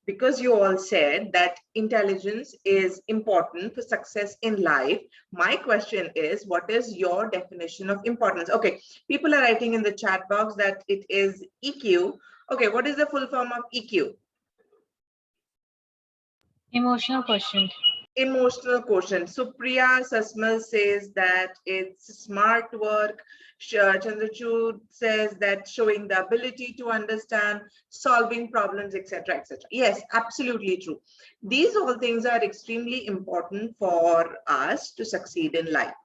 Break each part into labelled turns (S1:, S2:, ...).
S1: because you all said that intelligence is important for success in life, my question is, what is your definition of importance? Okay, people are writing in the chat box that it is EQ. Okay, what is the full form of EQ?
S2: Emotional quotient.
S1: Emotional quotient. So Priya Sasmal says that it's smart work. Chandrachud says that showing the ability to understand, solving problems, etc., etc. Yes, absolutely true. These all things are extremely important for us to succeed in life.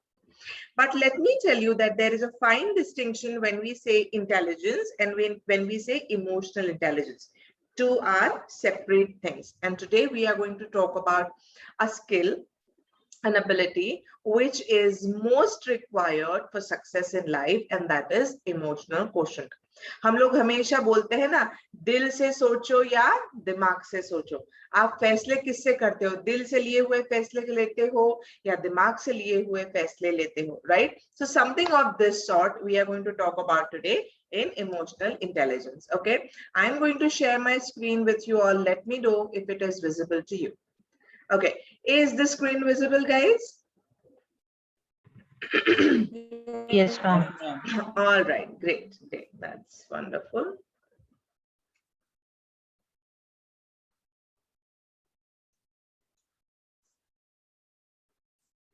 S1: But let me tell you that there is a fine distinction when we say intelligence and when we say emotional intelligence. Two are separate things. And today we are going to talk about a skill, an ability which is most required for success in life, and that is emotional quotient. हम लोग हमेशा बोलते हैं ना, दिल से सोचो या दिमाग से सोचो. आप फैसले किससे करते हो? दिल से लिए हुए फैसले लेते हो या दिमाग से लिए हुए फैसले लेते हो, right? So something of this sort we are going to talk about today in emotional intelligence. Okay, I am going to share my screen with you all. Let me know if it is visible to you. Okay, is the screen visible, guys?
S2: Yes, ma'am.
S1: All right, great, that's wonderful.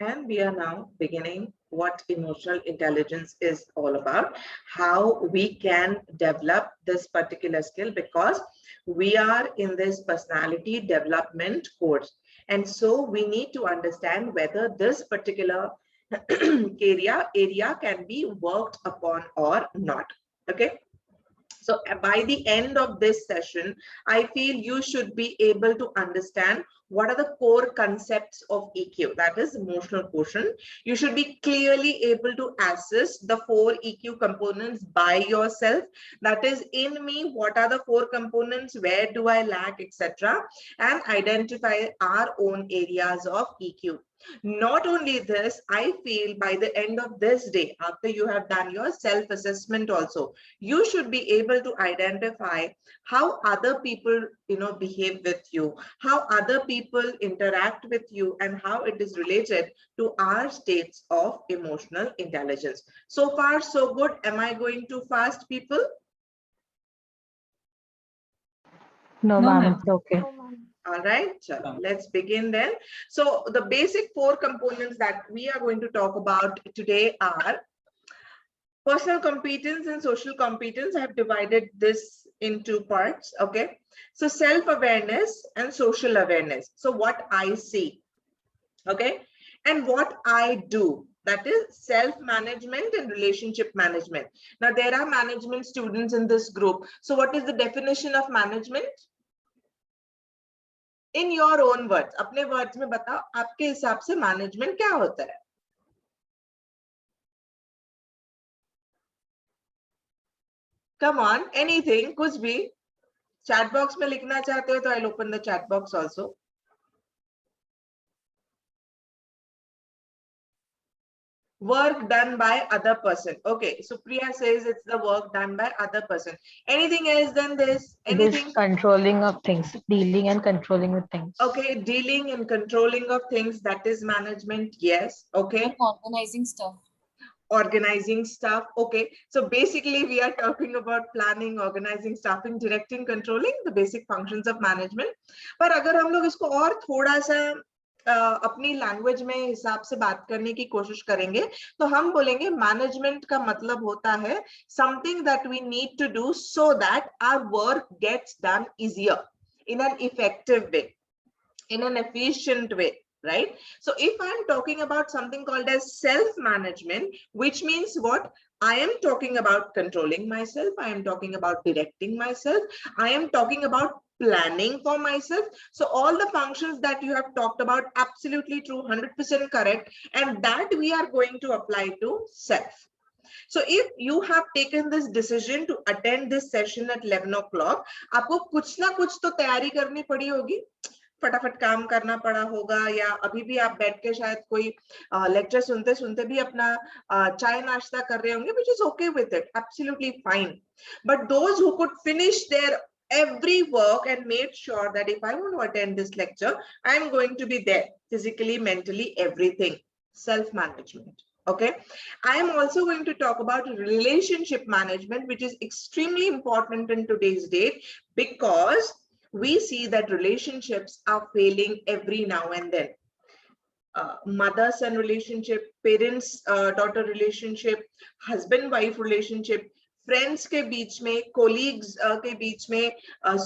S1: And we are now beginning what emotional intelligence is all about, how we can develop this particular skill, because we are in this personality development course. And so we need to understand whether this particular area can be worked upon or not. Okay. So by the end of this session, I feel you should be able to understand what are the core concepts of EQ, that is emotional quotient. You should be clearly able to assess the 4 EQ components by yourself. That is, in me, what are the 4 components, where do I lack, etc., and identify our own areas of EQ. Not only this, I feel by the end of this day, after you have done your self-assessment also, you should be able to identify how other people, behave with you, how other people interact with you, and how it is related to our states of emotional intelligence. So far, so good. Am I going too fast, people?
S2: No, ma'am, it's okay.
S1: All right, let's begin then. So the basic 4 components that we are going to talk about today are personal competence and social competence. I have divided this in 2 parts. Okay, so self-awareness and social awareness. So what I see, okay, and what I do, that is self-management and relationship management. Now there are management students in this group. So what is the definition of management? In your own words, अपने words में बताओ, आपके हिसाब से management क्या होता है? Come on, anything, कुछ भी. Chat box में लिखना चाहते हो तो I'll open the chat box also. Work done by other person. Okay, so Priya says it's the work done by other person. Anything else than this? Anything?
S2: This controlling of things, dealing and controlling with things.
S1: Okay, dealing and controlling of things, that is management. Yes. Okay.
S3: And organizing stuff.
S1: Organizing stuff. Okay, so basically we are talking about planning, organizing, staffing, directing, controlling, the basic functions of management. पर अगर हम लोग इसको और थोड़ा सा अपनी language में हिसाब से बात करने की कोशिश करेंगे तो हम बोलेंगे मैनेजमेंट का मतलब होता है something that we need to do so that our work gets done easier, in an effective way, in an efficient way. Right? So if I'm talking about something called as self-management, which means what? I am talking about controlling myself. I am talking about directing myself. I am talking about planning for myself. So all the functions that you have talked about, absolutely true, 100% correct. And that we are going to apply to self. So if you have taken this decision to attend this session at 11 o'clock, आपको कुछ ना कुछ तो तैयारी करनी पड़ी होगी, फटाफट काम करना पड़ा होगा, या अभी भी आप बैठ के शायद कोई लेक्चर सुनते सुनते भी अपना चाय नाश्ता कर रहे होंगे, which is okay with it, absolutely fine. But those who could finish their every work and made sure that if I want to attend this lecture, I'm going to be there physically, mentally, everything. Self-management. Okay. I am also going to talk about relationship management, which is extremely important in today's date because we see that relationships are failing every now and then. Mother-son relationship, parents-daughter relationship, husband-wife relationship, friends के बीच में, colleagues के बीच में,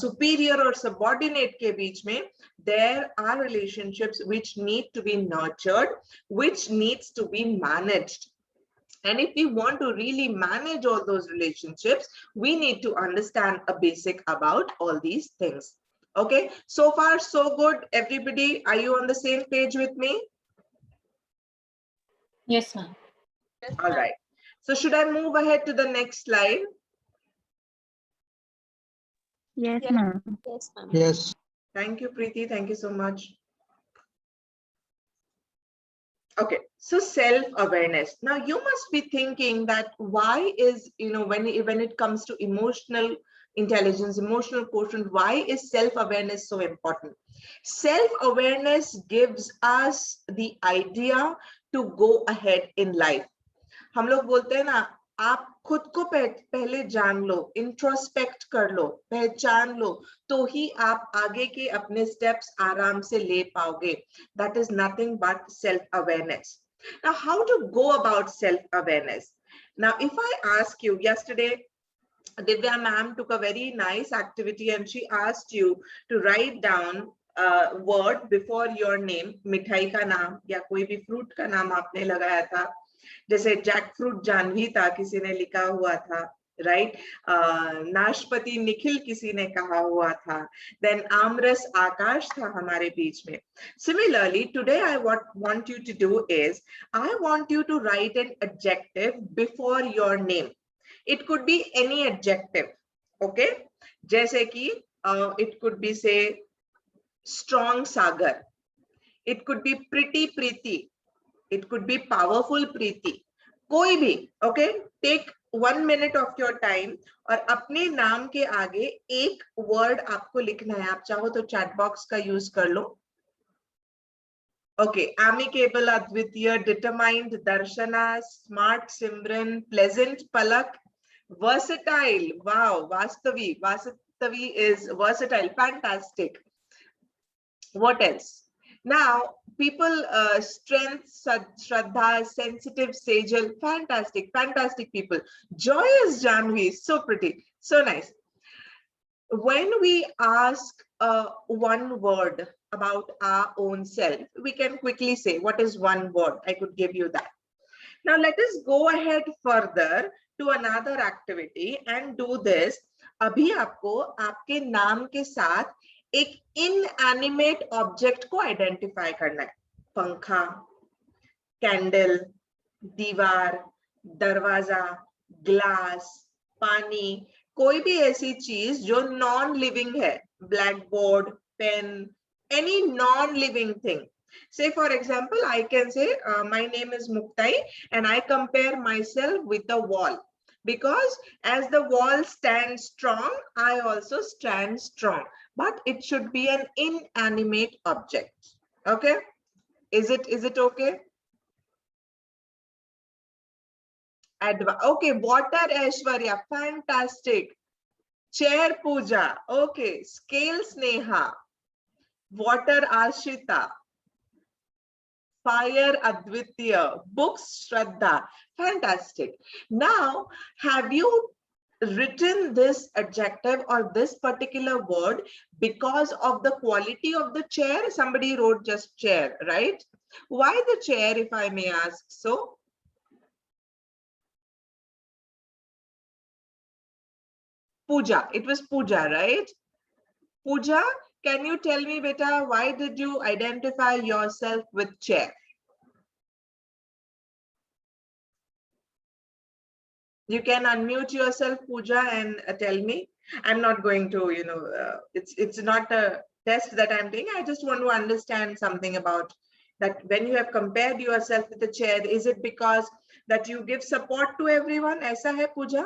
S1: superior और subordinate के बीच में, there are relationships which need to be nurtured, which needs to be managed. And if we want to really manage all those relationships, we need to understand a basic about all these things. Okay, so far so good. Everybody, are you on the same page with me?
S2: Yes, ma'am.
S1: All right. So should I move ahead to the next slide?
S3: Yes, ma'am.
S4: Yes, ma'am.
S3: Yes.
S1: Thank you, Preeti. Thank you so much. Okay, so self-awareness. Now you must be thinking that why is, when it comes to emotional intelligence, emotional quotient, why is self-awareness so important? Self-awareness gives us the idea to go ahead in life. हम लोग बोलते हैं ना, आप खुद को पहले जान लो, इंट्रोस्पेक्ट कर लो, पहचान लो, तो ही आप आगे के अपने स्टेप्स आराम से ले पाओगे. That is nothing but self-awareness. Now, how to go about self-awareness? Now, if I ask you, yesterday, Divya ma'am took a very nice activity and she asked you to write down a word before your name, मिठाई का नाम या कोई भी fruit का नाम आपने लगाया था. जैसे जैक फ्रूट जानवी था, किसी ने लिखा हुआ था, राइट. नाशपति निखिल किसी ने कहा हुआ था. देन आमरस आकाश था हमारे बीच में. Similarly, today I want you to do is, I want you to write an adjective before your name. It could be any adjective. Okay, जैसे कि it could be say strong Sagar, it could be pretty Preeti, it could be powerful Preeti, कोई भी. Okay, take 1 minute of your time और अपने नाम के आगे एक word आपको लिखना है. आप चाहो तो chat box का use कर लो. Okay, amicable Advitiya, determined Darshana, smart Simran, pleasant Palak, versatile. Wow, Vastavi is versatile, fantastic. What else? Now, people, strength, Shraddha, sensitive, Sejal, fantastic people. Joyous Janvi, so pretty, so nice. When we ask one word about our own self, we can quickly say, what is one word? I could give you that. Now, let us go ahead further to another activity and do this. अभी आपको आपके नाम के साथ एक inanimate object को identify करना है. पंखा, कैंडल, दीवार, दरवाजा, ग्लास, पानी, कोई भी ऐसी चीज जो नॉन लिविंग है. Black board, pen, any non-living thing. Say for example, I can say my name is Muktai and I compare myself with the wall, because as the wall stands strong, I also stand strong, but it should be an inanimate object. Okay, is it okay? Okay, water Aishwarya, fantastic. Chair Pooja, okay. Scale Sneha, water Ashita, fire Advitya, books Shraddha, fantastic. Now, have you written this adjective or this particular word because of the quality of the chair? Somebody wrote just chair, right? Why the chair, if I may ask so? Pooja, it was Pooja, right? Pooja, can you tell me, beta, why did you identify yourself with chair? You can unmute yourself, Pooja, and tell me. I'm not going to, it's not a test that I'm doing. I just want to understand something about that. When you have compared yourself with the chair, is it because that you give support to everyone? Aisa hai, Pooja?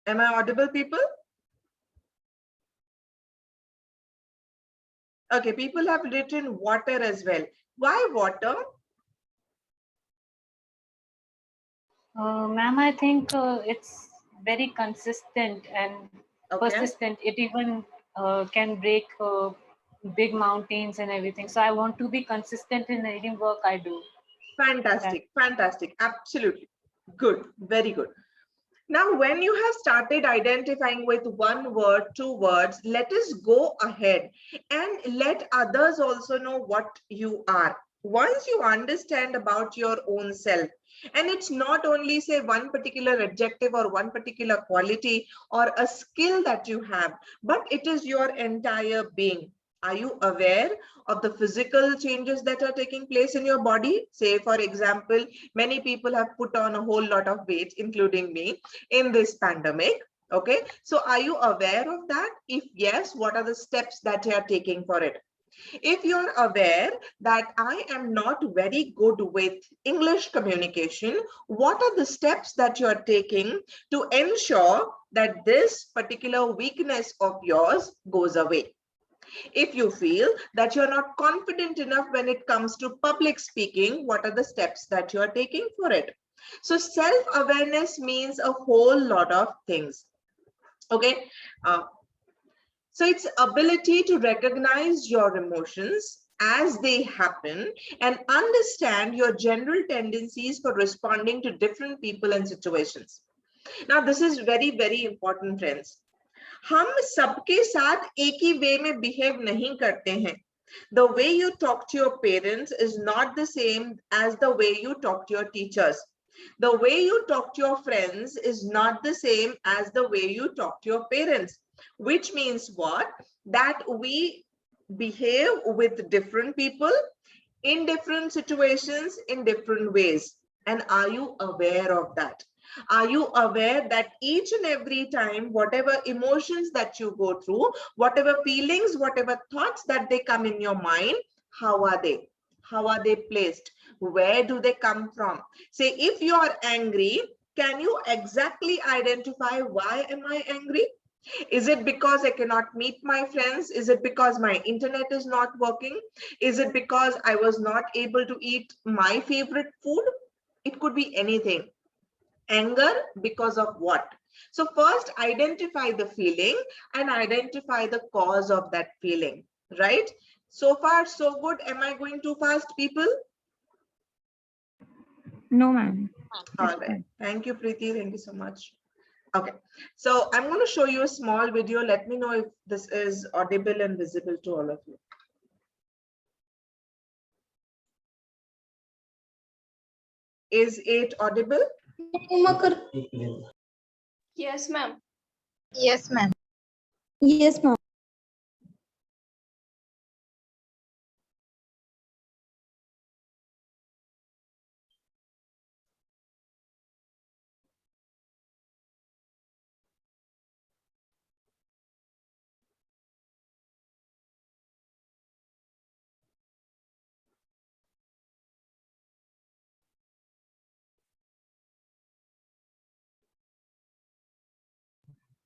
S1: Am I audible, people? Okay, people have written water as well. Why water?
S4: Ma'am, I think it's very consistent and
S1: Okay,
S4: persistent. It even can break big mountains and everything. So I want to be consistent in any work I do.
S1: fantastic, fantastic, absolutely. Good, very good. Now, when you have started identifying with one word, two words, let us go ahead and let others also know what you are. Once you understand about your own self, and it's not only say one particular adjective or one particular quality or a skill that you have, but it is your entire being. Are you aware of the physical changes that are taking place in your body? Say, for example, many people have put on a whole lot of weight, including me, in this pandemic. Okay, so are you aware of that? If yes, what are the steps that you are taking for it? If you're aware that I am not very good with English communication, what are the steps that you're taking to ensure that this particular weakness of yours goes away? If you feel that you're not confident enough when it comes to public speaking, what are the steps that you're taking for it? So self-awareness means a whole lot of things. Okay. So it's ability to recognize your emotions as they happen and understand your general tendencies for responding to different people and situations. Now, this is very, very important, friends. हम सबके साथ एक ही वे में behave नहीं करते हैं. The way you talk to your parents is not the same as the way you talk to your teachers. The way you talk to your friends is not the same as the way you talk to your parents, which means what? That we behave with different people in different situations in different ways. And are you aware of that? Are you aware that each and every time, whatever emotions that you go through, whatever feelings, whatever thoughts that they come in your mind, how are they? How are they placed? Where do they come from? Say, if you are angry, can you exactly identify why am I angry? Is it because I cannot meet my friends? Is it because my internet is not working? Is it because I was not able to eat my favorite food? It could be anything. Anger because of what? So first identify the feeling and identify the cause of that feeling, right? So far, so good. Am I going too fast, people?
S3: No, ma'am.
S1: All right. Thank you, Preeti. Thank you so much. Okay, so I'm going to show you a small video. Let me know if this is audible and visible to all of you. Is it audible?
S5: Yes, ma'am.
S6: Yes, ma'am.
S3: Yes, ma'am.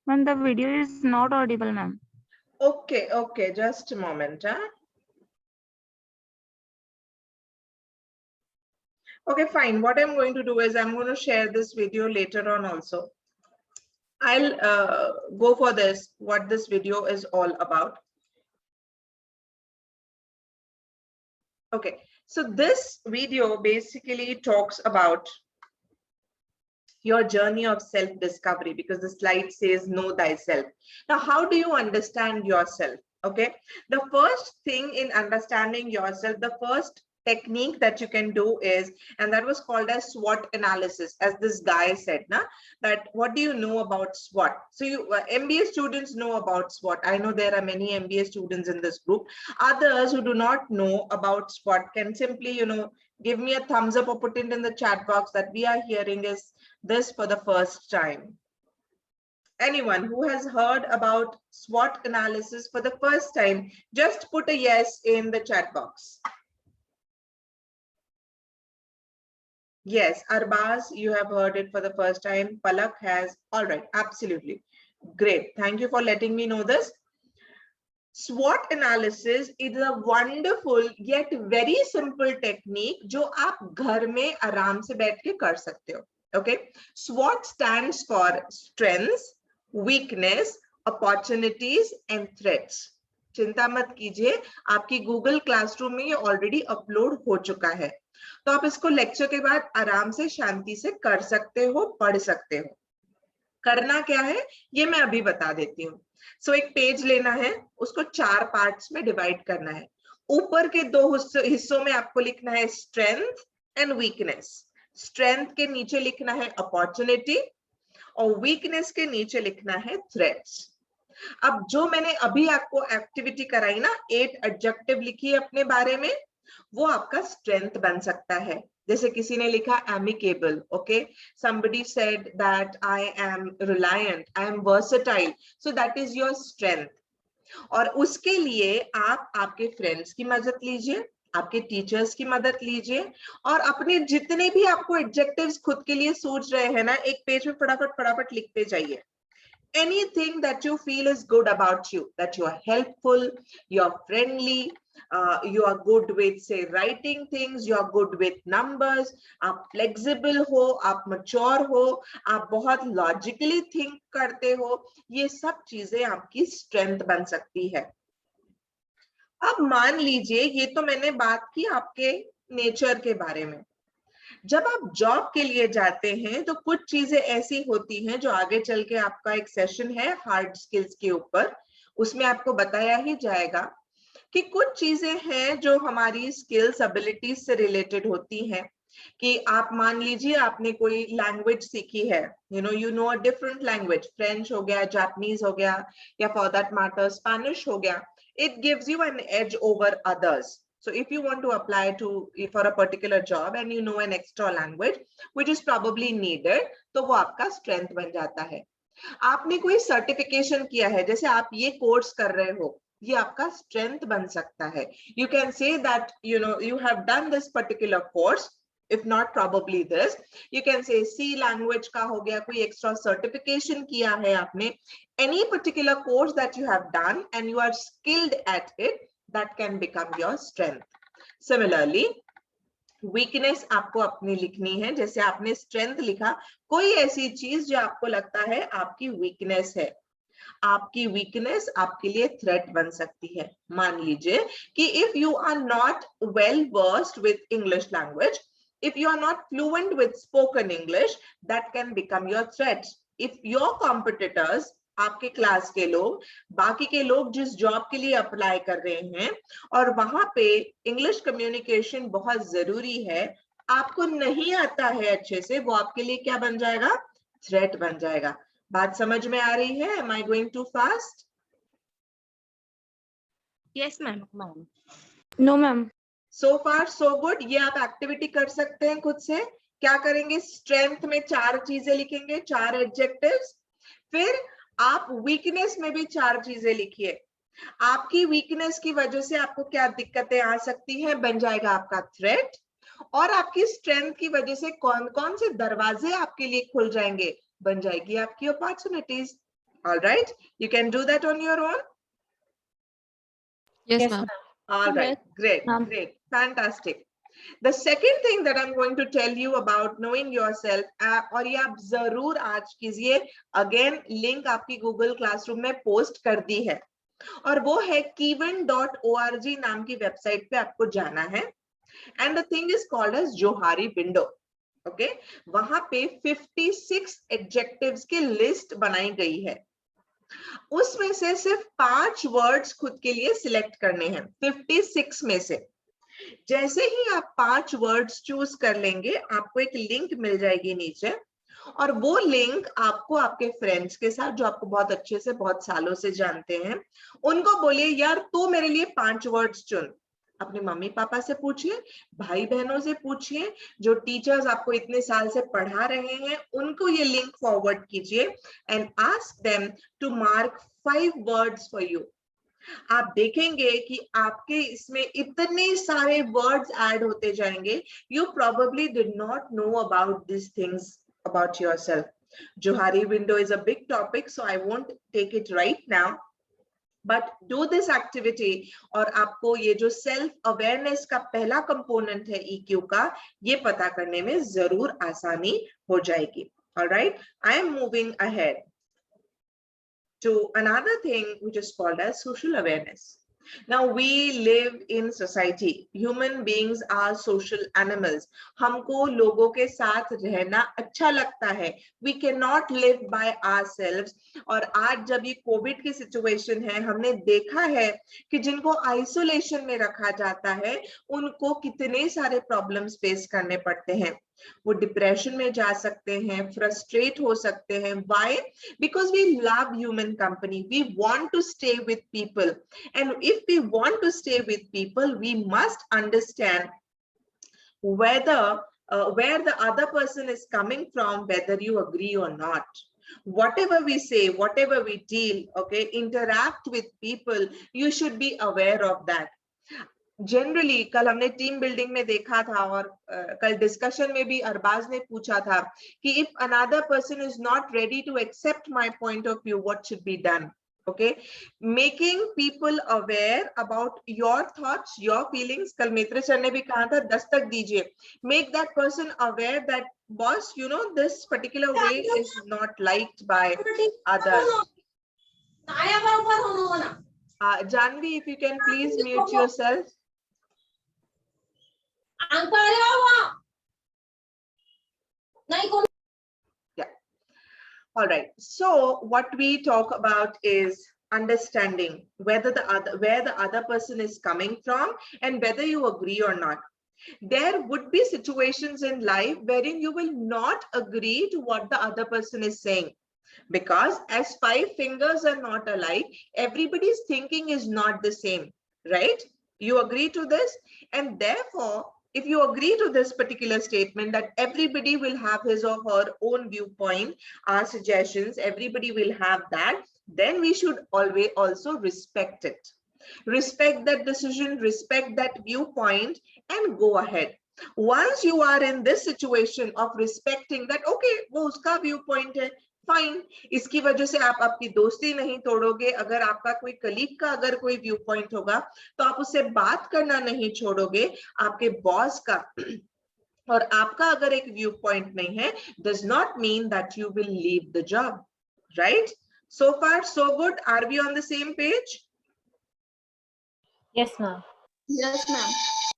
S3: Ma'am, the video is not audible, ma'am.
S1: Okay, okay, just a moment. Okay, fine. What I'm going to do is I'm going to share this video later on also. I'll go for this, what this video is all about. Okay, so this video basically talks about your journey of self-discovery, because the slide says know thyself. Now, how do you understand yourself? Okay, the first thing in understanding yourself, the first technique that you can do is, and that was called as SWOT analysis, as this guy said, that what do you know about SWOT? So you MBA students know about SWOT. I know there are many MBA students in this group. Others who do not know about SWOT can simply, give me a thumbs up or put it in the chat box that we are hearing is this for the first time. Anyone who has heard about SWOT analysis for the first time, just put a yes in the chat box. Yes, Arbaz, you have heard it for the first time. Palak has. All right, absolutely. Great. Thank you for letting me know this. SWOT analysis is a wonderful yet very simple technique जो आप घर में आराम से बैठ के कर सकते हो. Okay. SWOT stands for strengths, weakness, opportunities and threats. चिंता मत कीजिए, आपकी गूगल क्लासरूम में ये ऑलरेडी अपलोड हो चुका है, तो आप इसको लेक्चर के बाद आराम से शांति से कर सकते हो, पढ़ सकते हो. करना क्या है ये मैं अभी बता देती हूँ. सो एक पेज लेना है, उसको 4 पार्ट्स में डिवाइड करना है. ऊपर के 2 हिस्सों में आपको लिखना है स्ट्रेंथ एंड वीकनेस. स्ट्रेंथ के नीचे लिखना है अपॉर्चुनिटी और वीकनेस के नीचे लिखना है थ्रेट्स. अब जो मैंने अभी आपको एक्टिविटी कराई ना, 8 एडजेक्टिव लिखिए अपने बारे में, वो आपका स्ट्रेंथ बन सकता है. जैसे किसी ने लिखा amicable, okay, somebody said that I am reliant, I am versatile, so that is your strength. और उसके लिए आप आपके फ्रेंड्स की मदद लीजिए, आपके टीचर्स की मदद लीजिए और अपने जितने भी आपको एडजेक्टिव्स खुद के लिए सोच रहे हैं ना, एक पेज में फटाफट लिखते जाइए. Anything that you feel is good about you, that you are helpful, you are friendly, you are good with say writing things, you are good with numbers, आप flexible हो, आप mature हो, आप बहुत logically think करते हो, ये सब चीजें आपकी strength बन सकती है. अब मान लीजिए ये तो मैंने बात की आपके नेचर के बारे में. जब आप जॉब के लिए जाते हैं तो कुछ चीजें ऐसी होती हैं जो आगे चल के आपका एक सेशन है हार्ड स्किल्स के ऊपर, उसमें आपको बताया ही जाएगा कि कुछ चीजें हैं जो हमारी स्किल्स एबिलिटीज से रिलेटेड होती हैं. कि आप मान लीजिए आपने कोई लैंग्वेज सीखी है, you know a different language, French हो गया, जापानीज हो गया, या फॉर दैट मैटर स्पेनिश हो गया. It gives you an edge over others. So if you want to apply for a particular job and you know an extra language which is probably needed, तो वो आपका strength बन जाता है. आपने कोई certification किया है, जैसे आप ये कोर्स कर रहे हो, ये आपका strength बन सकता है. You can say that you have done this particular course, if not probably this. You can say C language का हो गया, कोई extra certification किया है आपने, any particular course that you have done and you are skilled at it, that can become your strength. Similarly, weakness आपको अपनी लिखनी है. जैसे आपने strength लिखा, कोई ऐसी चीज जो आपको लगता है आपकी weakness है, आपकी weakness आपके लिए threat बन सकती है. मान लीजिए कि if you are not well versed with English language, if you are not fluent with spoken English, that can become your threat. If your competitors, आपके क्लास के लोग, बाकी के लोग जिस जॉब के लिए अप्लाई कर रहे हैं और वहां पे इंग्लिश कम्युनिकेशन बहुत जरूरी है, आपको नहीं आता है अच्छे से, वो आपके लिए क्या बन जाएगा? थ्रेट बन जाएगा. बात समझ में आ रही है? Am I going too fast?
S3: Yes, ma'am. No, ma'am.
S1: So far so good. ये आप एक्टिविटी कर सकते हैं खुद से. क्या करेंगे? स्ट्रेंथ में 4 चीजें लिखेंगे, 4 एडजेक्टिव्स. फिर आप वीकनेस में भी 4 चीजें लिखिए. आपकी वीकनेस की वजह से आपको क्या दिक्कतें आ सकती हैं, बन जाएगा आपका थ्रेट. और आपकी स्ट्रेंथ की वजह से कौन कौन से दरवाजे आपके लिए खुल जाएंगे, बन जाएगी आपकी opportunities. Alright, you can do that on your own.
S2: Yes, ma'am.
S1: All right, great, great, fantastic. The second thing that I'm going to tell you about knowing yourself, और ये आप जरूर आज कीजिए. अगेन लिंक आपकी गूगल क्लासरूम में post कर दी है और वो है keywen.org नाम की वेबसाइट पे आपको जाना है. And the thing is called as Johari window. Okay, वहां पे 56 एडजेक्टिव्स की लिस्ट बनाई गई है. उसमें से सिर्फ 5 वर्ड्स खुद के लिए सिलेक्ट करने हैं 56 में से. जैसे ही आप 5 वर्ड्स चूज कर लेंगे, आपको एक लिंक मिल जाएगी नीचे और वो लिंक आपको आपके फ्रेंड्स के साथ, जो आपको बहुत अच्छे से बहुत सालों से जानते हैं, उनको बोलिए यार तू मेरे लिए 5 वर्ड्स चुन. अपने मम्मी पापा से पूछिए, भाई बहनों से पूछिए, जो टीचर्स आपको इतने साल से पढ़ा रहे हैं, उनको ये लिंक फॉरवर्ड कीजिए and ask them to mark 5 words for you. आप देखेंगे कि आपके इसमें इतने सारे वर्ड्स ऐड होते जाएंगे. You probably did not know about these things about yourself. Johari window is a big topic, so I won't take it right now. But do this activity और आपको ये जो self awareness का पहला component है EQ का, ये पता करने में जरूर आसानी हो जाएगी. All right, I am moving ahead to another thing which is called as social awareness. Now we live in society. Human beings are social animals. हमको लोगों के साथ रहना अच्छा लगता है. We cannot live by ourselves. और आज जब ये कोविड की सिचुएशन है, हमने देखा है कि जिनको आइसोलेशन में रखा जाता है उनको कितने सारे प्रॉब्लम्स फेस करने पड़ते हैं. वो डिप्रेशन में जा सकते हैं, फ्रस्ट्रेट हो सकते हैं. Why? Because we love human company. We want to stay with people. And if we want to stay with people, we must understand whether where the other person is coming from, whether you agree or not. Whatever we say, whatever we deal, okay, interact with people, you should be aware of that. Generally कल हमने team building में देखा था और कल discussion में भी अरबाज ने पूछा था कि if another person is not ready to accept my point of view, what should be done. Okay, making people aware about your thoughts, your feelings. कल मित्र सर ने भी कहा था दस्तक दीजिए. Make that person aware that boss, you know, this particular way is not liked by others. Janvi, if you can please mute yourself. Yeah. All right. So what we talk about is understanding whether where the other person is coming from and whether you agree or not. There would be situations in life wherein you will not agree to what the other person is saying, because as 5 fingers are not alike, everybody's thinking is not the same, right? You agree to this, and therefore if you agree to this particular statement that everybody will have his or her own viewpoint, our suggestions, everybody will have that, then we should always also respect it. Respect that decision, respect that viewpoint, and go ahead. Once you are in this situation of respecting that, okay, wo uska viewpoint hai, fine, इसकी वजह से आप आपकी दोस्ती नहीं तोड़ोगे. अगर आपका कोई कलीग का अगर कोई व्यू पॉइंट होगा तो आप उससे बात करना नहीं छोड़ोगे. आपके बॉस का और आपका अगर एक व्यू पॉइंट नहीं है, does not mean that you will leave the job, right? So far so good. Are we on the same page?
S4: Yes, ma'am.
S3: Yes, ma'am.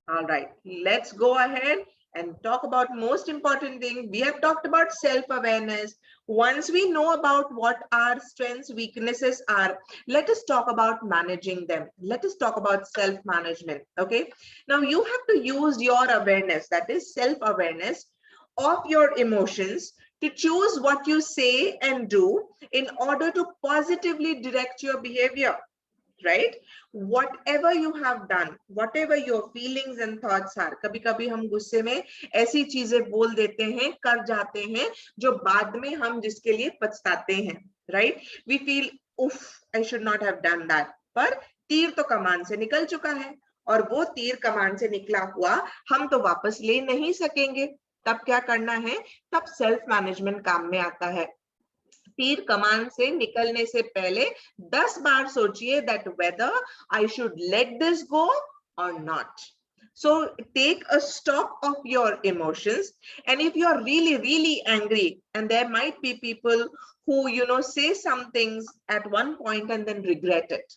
S1: All right, let's go ahead and talk about most important thing. We have talked about self-awareness. Once we know about what our strengths, weaknesses are, let us talk about managing them. Let us talk about self-management. Okay, now you have to use your awareness, that is self-awareness of your emotions, to choose what you say and do in order to positively direct your behavior. Right? Whatever you have done, whatever your feelings and thoughts are, कभी कभी हम गुस्से में ऐसी चीजें बोल देते हैं, कर जाते हैं जो बाद में हम जिसके लिए पछताते हैं. Right? We feel, उफ, I should not have done that. पर तीर तो कमान से निकल चुका है और वो तीर कमान से निकला हुआ हम तो वापस ले नहीं सकेंगे. तब क्या करना है? तब सेल्फ मैनेजमेंट काम में आता है. तीर कमान से निकलने से पहले 10 बार सोचिए that whether I should let this go or not. So take a stop of your emotions, and if you are really angry, and there might be people who, you know, say some things at one point and then regret it.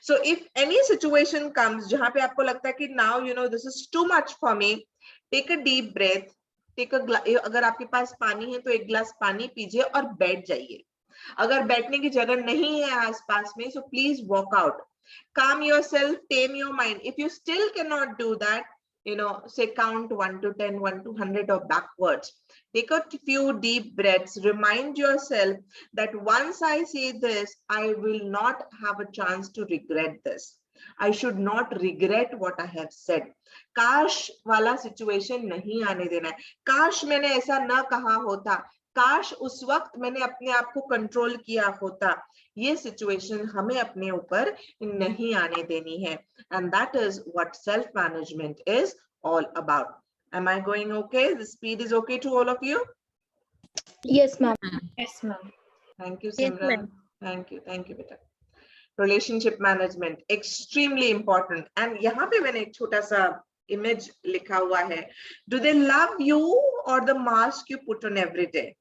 S1: So if any situation comes jahan pe aapko lagta hai ki now, you know, this is too much for me, take a deep breath. अगर आपके पास पानी है तो एक गिलास पानी पीजिए और बैठ जाइए. अगर बैठने की जगह नहीं है आसपास में, so please walk out. Calm yourself, tame your mind. If you still cannot do that, you know, say count 1 to 10, 1 to 100 or backwards. Take a few deep breaths. Remind yourself that once I say this, I will not have a chance to regret this. I should not regret what I have said. काश वाला situation नहीं आने देना है. काश मैंने ऐसा ना कहा होता, काश उस वक्त मैंने अपने आप को कंट्रोल किया होता, ये सिचुएशन हमें अपने ऊपर नहीं आने देनी है. And that is what self management is all about. Am I going okay? The speed is okay to all of you?
S5: Yes, ma'am.
S4: Yes, ma'am.
S1: Thank you,
S5: Yes,
S1: Simran.
S5: ma'am.
S1: Thank you, beta. Relationship management extremely important. And यहाँ पे मैंने एक छोटा सा image लिखा हुआ है. Do they love you or the mask you put on every day?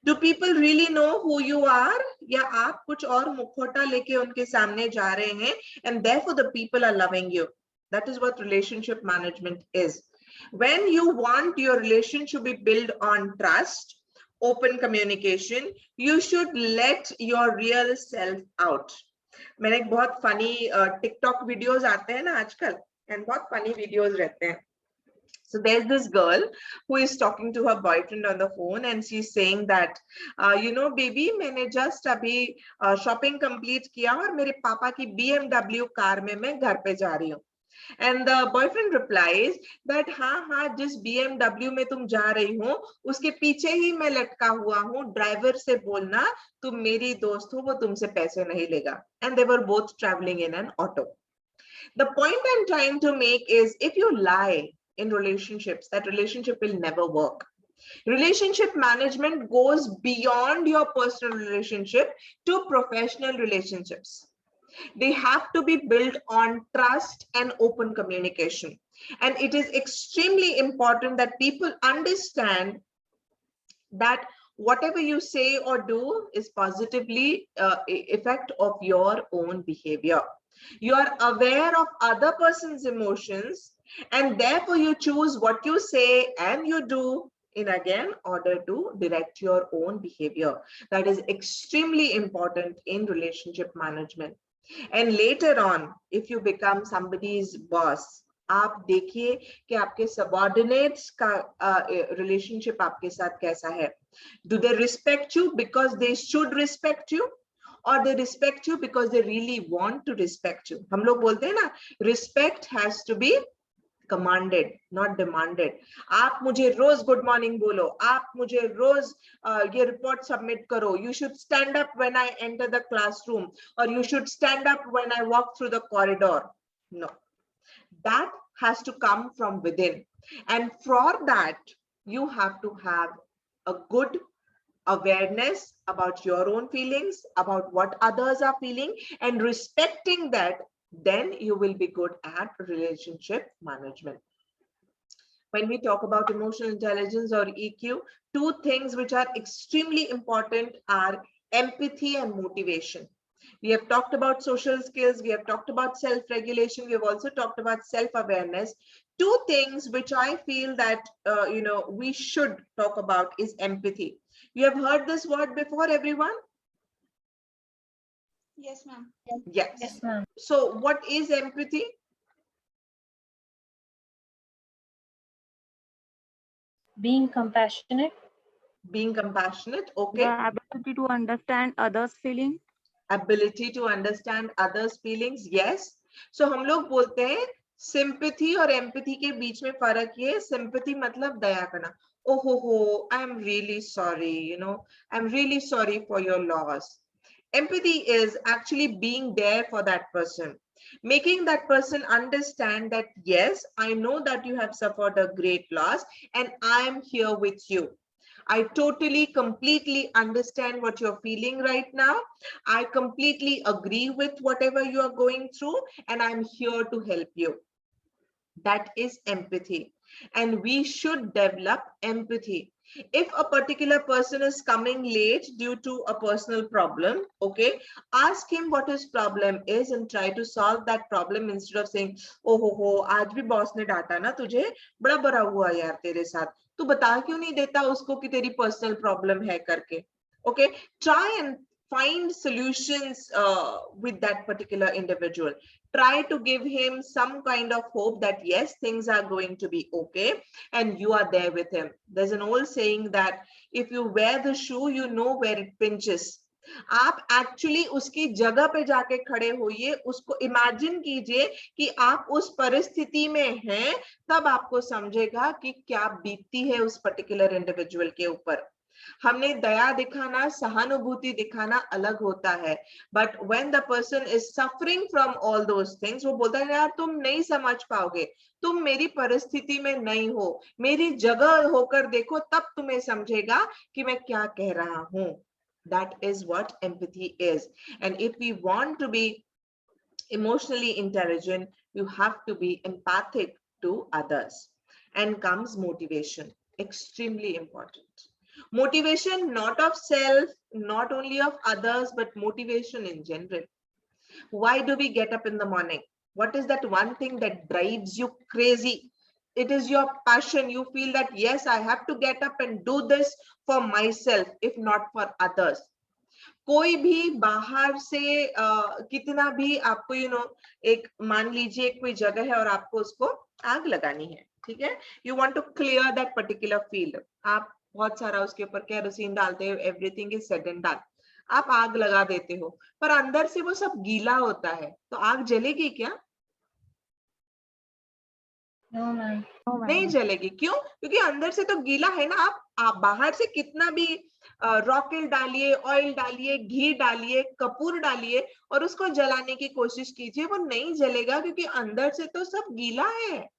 S1: Do people really know who you are? या आप कुछ और मुखौटा लेके उनके सामने जा रहे हैं and therefore the people are loving you? That is what relationship management is. When you want your relationship to be built on trust, open communication, you should let your real self out. मैंने एक बहुत funny TikTok videos आते हैं ना आजकल, and बहुत funny videos रहते हैं. So there's this girl who is talking to her boyfriend on the phone and she's saying that, you know, baby, मैंने just अभी shopping complete किया और मेरे पापा की BMW कार में मैं घर पे जा रही हूँ. And the boyfriend replies that हाँ जिस BMW में तुम जा रही हो उसके पीछे ही मैं लटका हुआ हूँ, ड्राइवर से बोलना तुम मेरी दोस्त हो, वो तुमसे पैसे नहीं लेगा. And they were both traveling in an auto. The point I'm trying to make is, if you lie in relationships, that relationship will never work. Relationship management goes beyond your personal relationship to professional relationships. They have to be built on trust and open communication. And it is extremely important that people understand that whatever you say or do is positively effect of your own behavior. You are aware of other person's emotions, and therefore you choose what you say and you do in again order to direct your own behavior. That is extremely important in relationship management. And later on, if you become somebody's boss, आप देखिए कि आपके subordinates का relationship आपके साथ कैसा है. Do they respect you because they should respect you, or they respect you because they really want to respect you? हम लोग बोलते हैं ना, respect has to be commanded, not demanded. आप मुझे रोज गुड मॉर्निंग बोलो, आप मुझे रोज ये रिपोर्ट सबमिट करो, you should stand up when I enter the classroom, or you should stand up when I walk through the corridor. No, that has to come from within, and for that you have to have a good awareness about your own feelings, about what others are feeling, and respecting that. Then you will be good at relationship management. When we talk about emotional intelligence or EQ, two things which are extremely important are empathy and motivation. We have talked about social skills, we have talked about self-regulation, we have also talked about self-awareness. Two things which I feel that we should talk about is empathy. You have heard this word before, everyone?
S5: Yes, ma'am.
S1: Yes.
S2: Yes, ma'am.
S1: So what is empathy?
S4: Being compassionate.
S1: Being compassionate, okay.
S3: The ability to understand others' feeling.
S1: Ability to understand others' feelings, yes. So हम लोग बोलते हैं sympathy और empathy के बीच में फर्क ये है. Sympathy मतलब दया करना. Oh ho, I'm really sorry, I'm really sorry for your loss. Empathy is actually being there for that person, making that person understand that, yes, I know that you have suffered a great loss and I am here with you. I totally, completely understand what you're feeling right now. I completely agree with whatever you are going through, and I'm here to help you. That is empathy. And we should develop empathy. If a particular person is coming late due to a personal problem, okay, ask him what his problem is and try to solve that problem instead of saying, oh ho, आज भी boss ने डांटा ना तुझे, बड़ा बुरा हुआ यार तेरे साथ, तू बता क्यों नहीं देता उसको कि तेरी पर्सनल प्रॉब्लम है करके. Okay, try and find solutions with that particular individual. Try to give him some kind of hope that yes, things are going to be okay and you are there with him. There's an old saying that if you wear the shoe, you know where it pinches. आप actually उसकी जगह पे जाके खड़े होइए, उसको imagine कीजिए कि आप उस परिस्थिति में हैं, तब आपको समझेगा कि क्या बीतती है उस पर्टिकुलर इंडिविजुअल के ऊपर. हमने दया दिखाना, सहानुभूति दिखाना अलग होता है, but when the person is suffering from all those things, वो बोलता है यार तुम नहीं समझ पाओगे, तुम मेरी परिस्थिति में नहीं हो, मेरी जगह होकर देखो तब तुम्हें समझेगा कि मैं क्या कह रहा हूं. That is what empathy is. And if we want to be emotionally intelligent, you have to be empathic to others. And comes motivation, extremely important. Motivation not of self, not only of others, but motivation in general. Why do we get up in the morning? What is that one thing that drives you crazy? It is your passion. You feel that yes, I have to get up and do this for myself, if not for others. कोई भी बाहर से कितना भी आपको एक मान लीजिए कोई जगह है और आपको उसको आग लगानी है, ठीक है, you want to clear that particular field, आप बहुत सारा उसके ऊपर केरोसिन डालते हो, everything is said and done, आप आग लगा देते हो, पर अंदर से वो सब गीला होता है, तो आग जलेगी क्या?
S4: No, ma'am.
S1: नहीं जलेगी. क्यों? क्योंकि अंदर से तो गीला है ना. आप बाहर से कितना भी रॉकेल डालिए, ऑयल डालिए, घी डालिए, कपूर डालिए और उसको जलाने की कोशिश कीजिए, वो नहीं जलेगा क्योंकि अंदर से तो सब गीला है.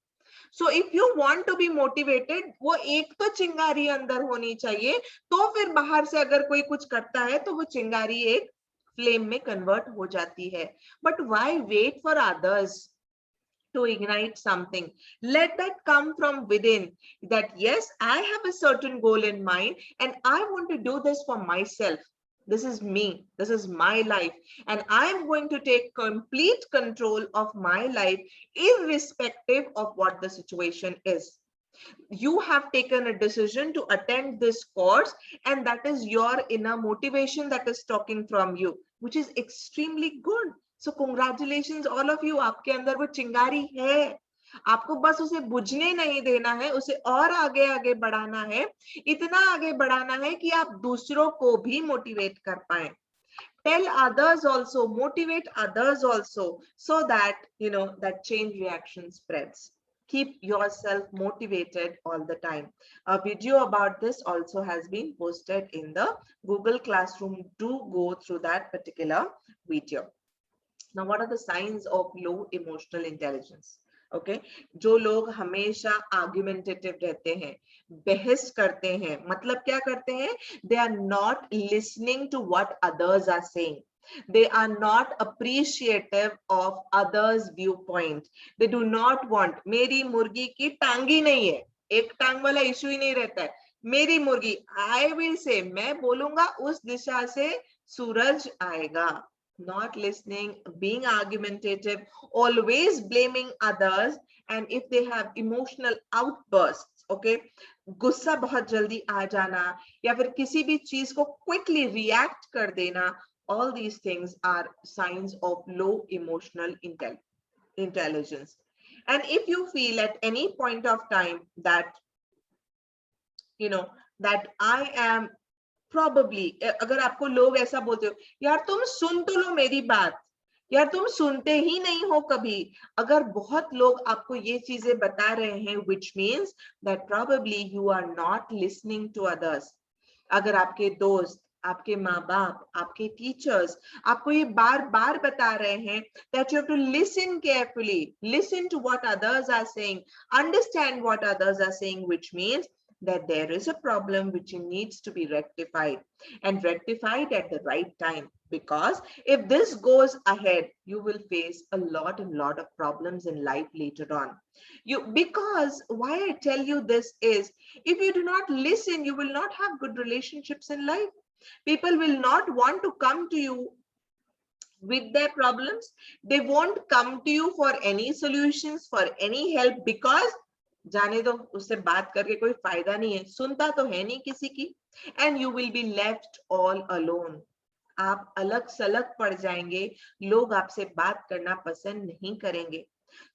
S1: So if you want to be motivated, वो एक तो चिंगारी अंदर होनी चाहिए, तो फिर बाहर से अगर कोई कुछ करता है तो वो चिंगारी एक फ्लेम में कन्वर्ट हो जाती है. But why wait for others to ignite something? Let that come from within, that yes, I have a certain goal in mind and I want to do this for myself. This is me, this is my life, and I am going to take complete control of my life irrespective of what the situation is. You have taken a decision to attend this course, and that is your inner motivation that is talking from you, which is extremely good. So congratulations all of you, आपके अंदर वो चिंगारी है, आपको बस उसे बुझने नहीं देना है, उसे और आगे आगे बढ़ाना है, इतना आगे बढ़ाना है कि आप दूसरों को भी मोटिवेट कर पाए. Tell others also, motivate others also, so that that chain reaction spreads. Keep yourself motivated all the time. A video about this also has been posted in the Google Classroom. Do go through that particular video. Now, what are the signs of low emotional intelligence? Okay, जो लोग हमेशा argumentative रहते हैं, बहस करते हैं, मतलब क्या करते हैं? They are not listening to what others are saying. They are not appreciative of others' viewpoint. They do not want, मेरी मुर्गी की टांगी नहीं है, एक टांग वाला इशू ही नहीं रहता है. मेरी मुर्गी, I will say, मैं बोलूंगा उस दिशा से सूरज आएगा. Not listening, being argumentative, always blaming others, and if they have emotional outbursts, okay, गुस्सा बहुत जल्दी आ जाना या फिर किसी भी चीज को quickly react कर देना, all these things are signs of low emotional intelligence. And if you feel at any point of time that that I am probably, अगर आपको लोग ऐसा बोलते हो, यार तुम सुन तो लो मेरी बात, यार तुम सुनते ही नहीं हो कभी, अगर बहुत लोग आपको ये चीजें बता रहे हैं, which means that probably you are not listening to others. अगर आपके दोस्त, आपके माँ बाप, आपके टीचर्स आपको ये बार बार बता रहे हैं that you have to listen carefully, listen to what others are saying, understand what others are saying, which means that there is a problem which needs to be rectified, and rectified at the right time, because if this goes ahead, you will face a lot of problems in life later on. Because why I tell you this is, if you do not listen, you will not have good relationships in life. People will not want to come to you with their problems. They won't come to you for any solutions, for any help, because जाने दो, उससे बात करके कोई फायदा नहीं है, सुनता तो है नहीं किसी की. And you will be left all alone. आप अलग सलग पड़ जाएंगे, लोग आपसे बात करना पसंद नहीं करेंगे.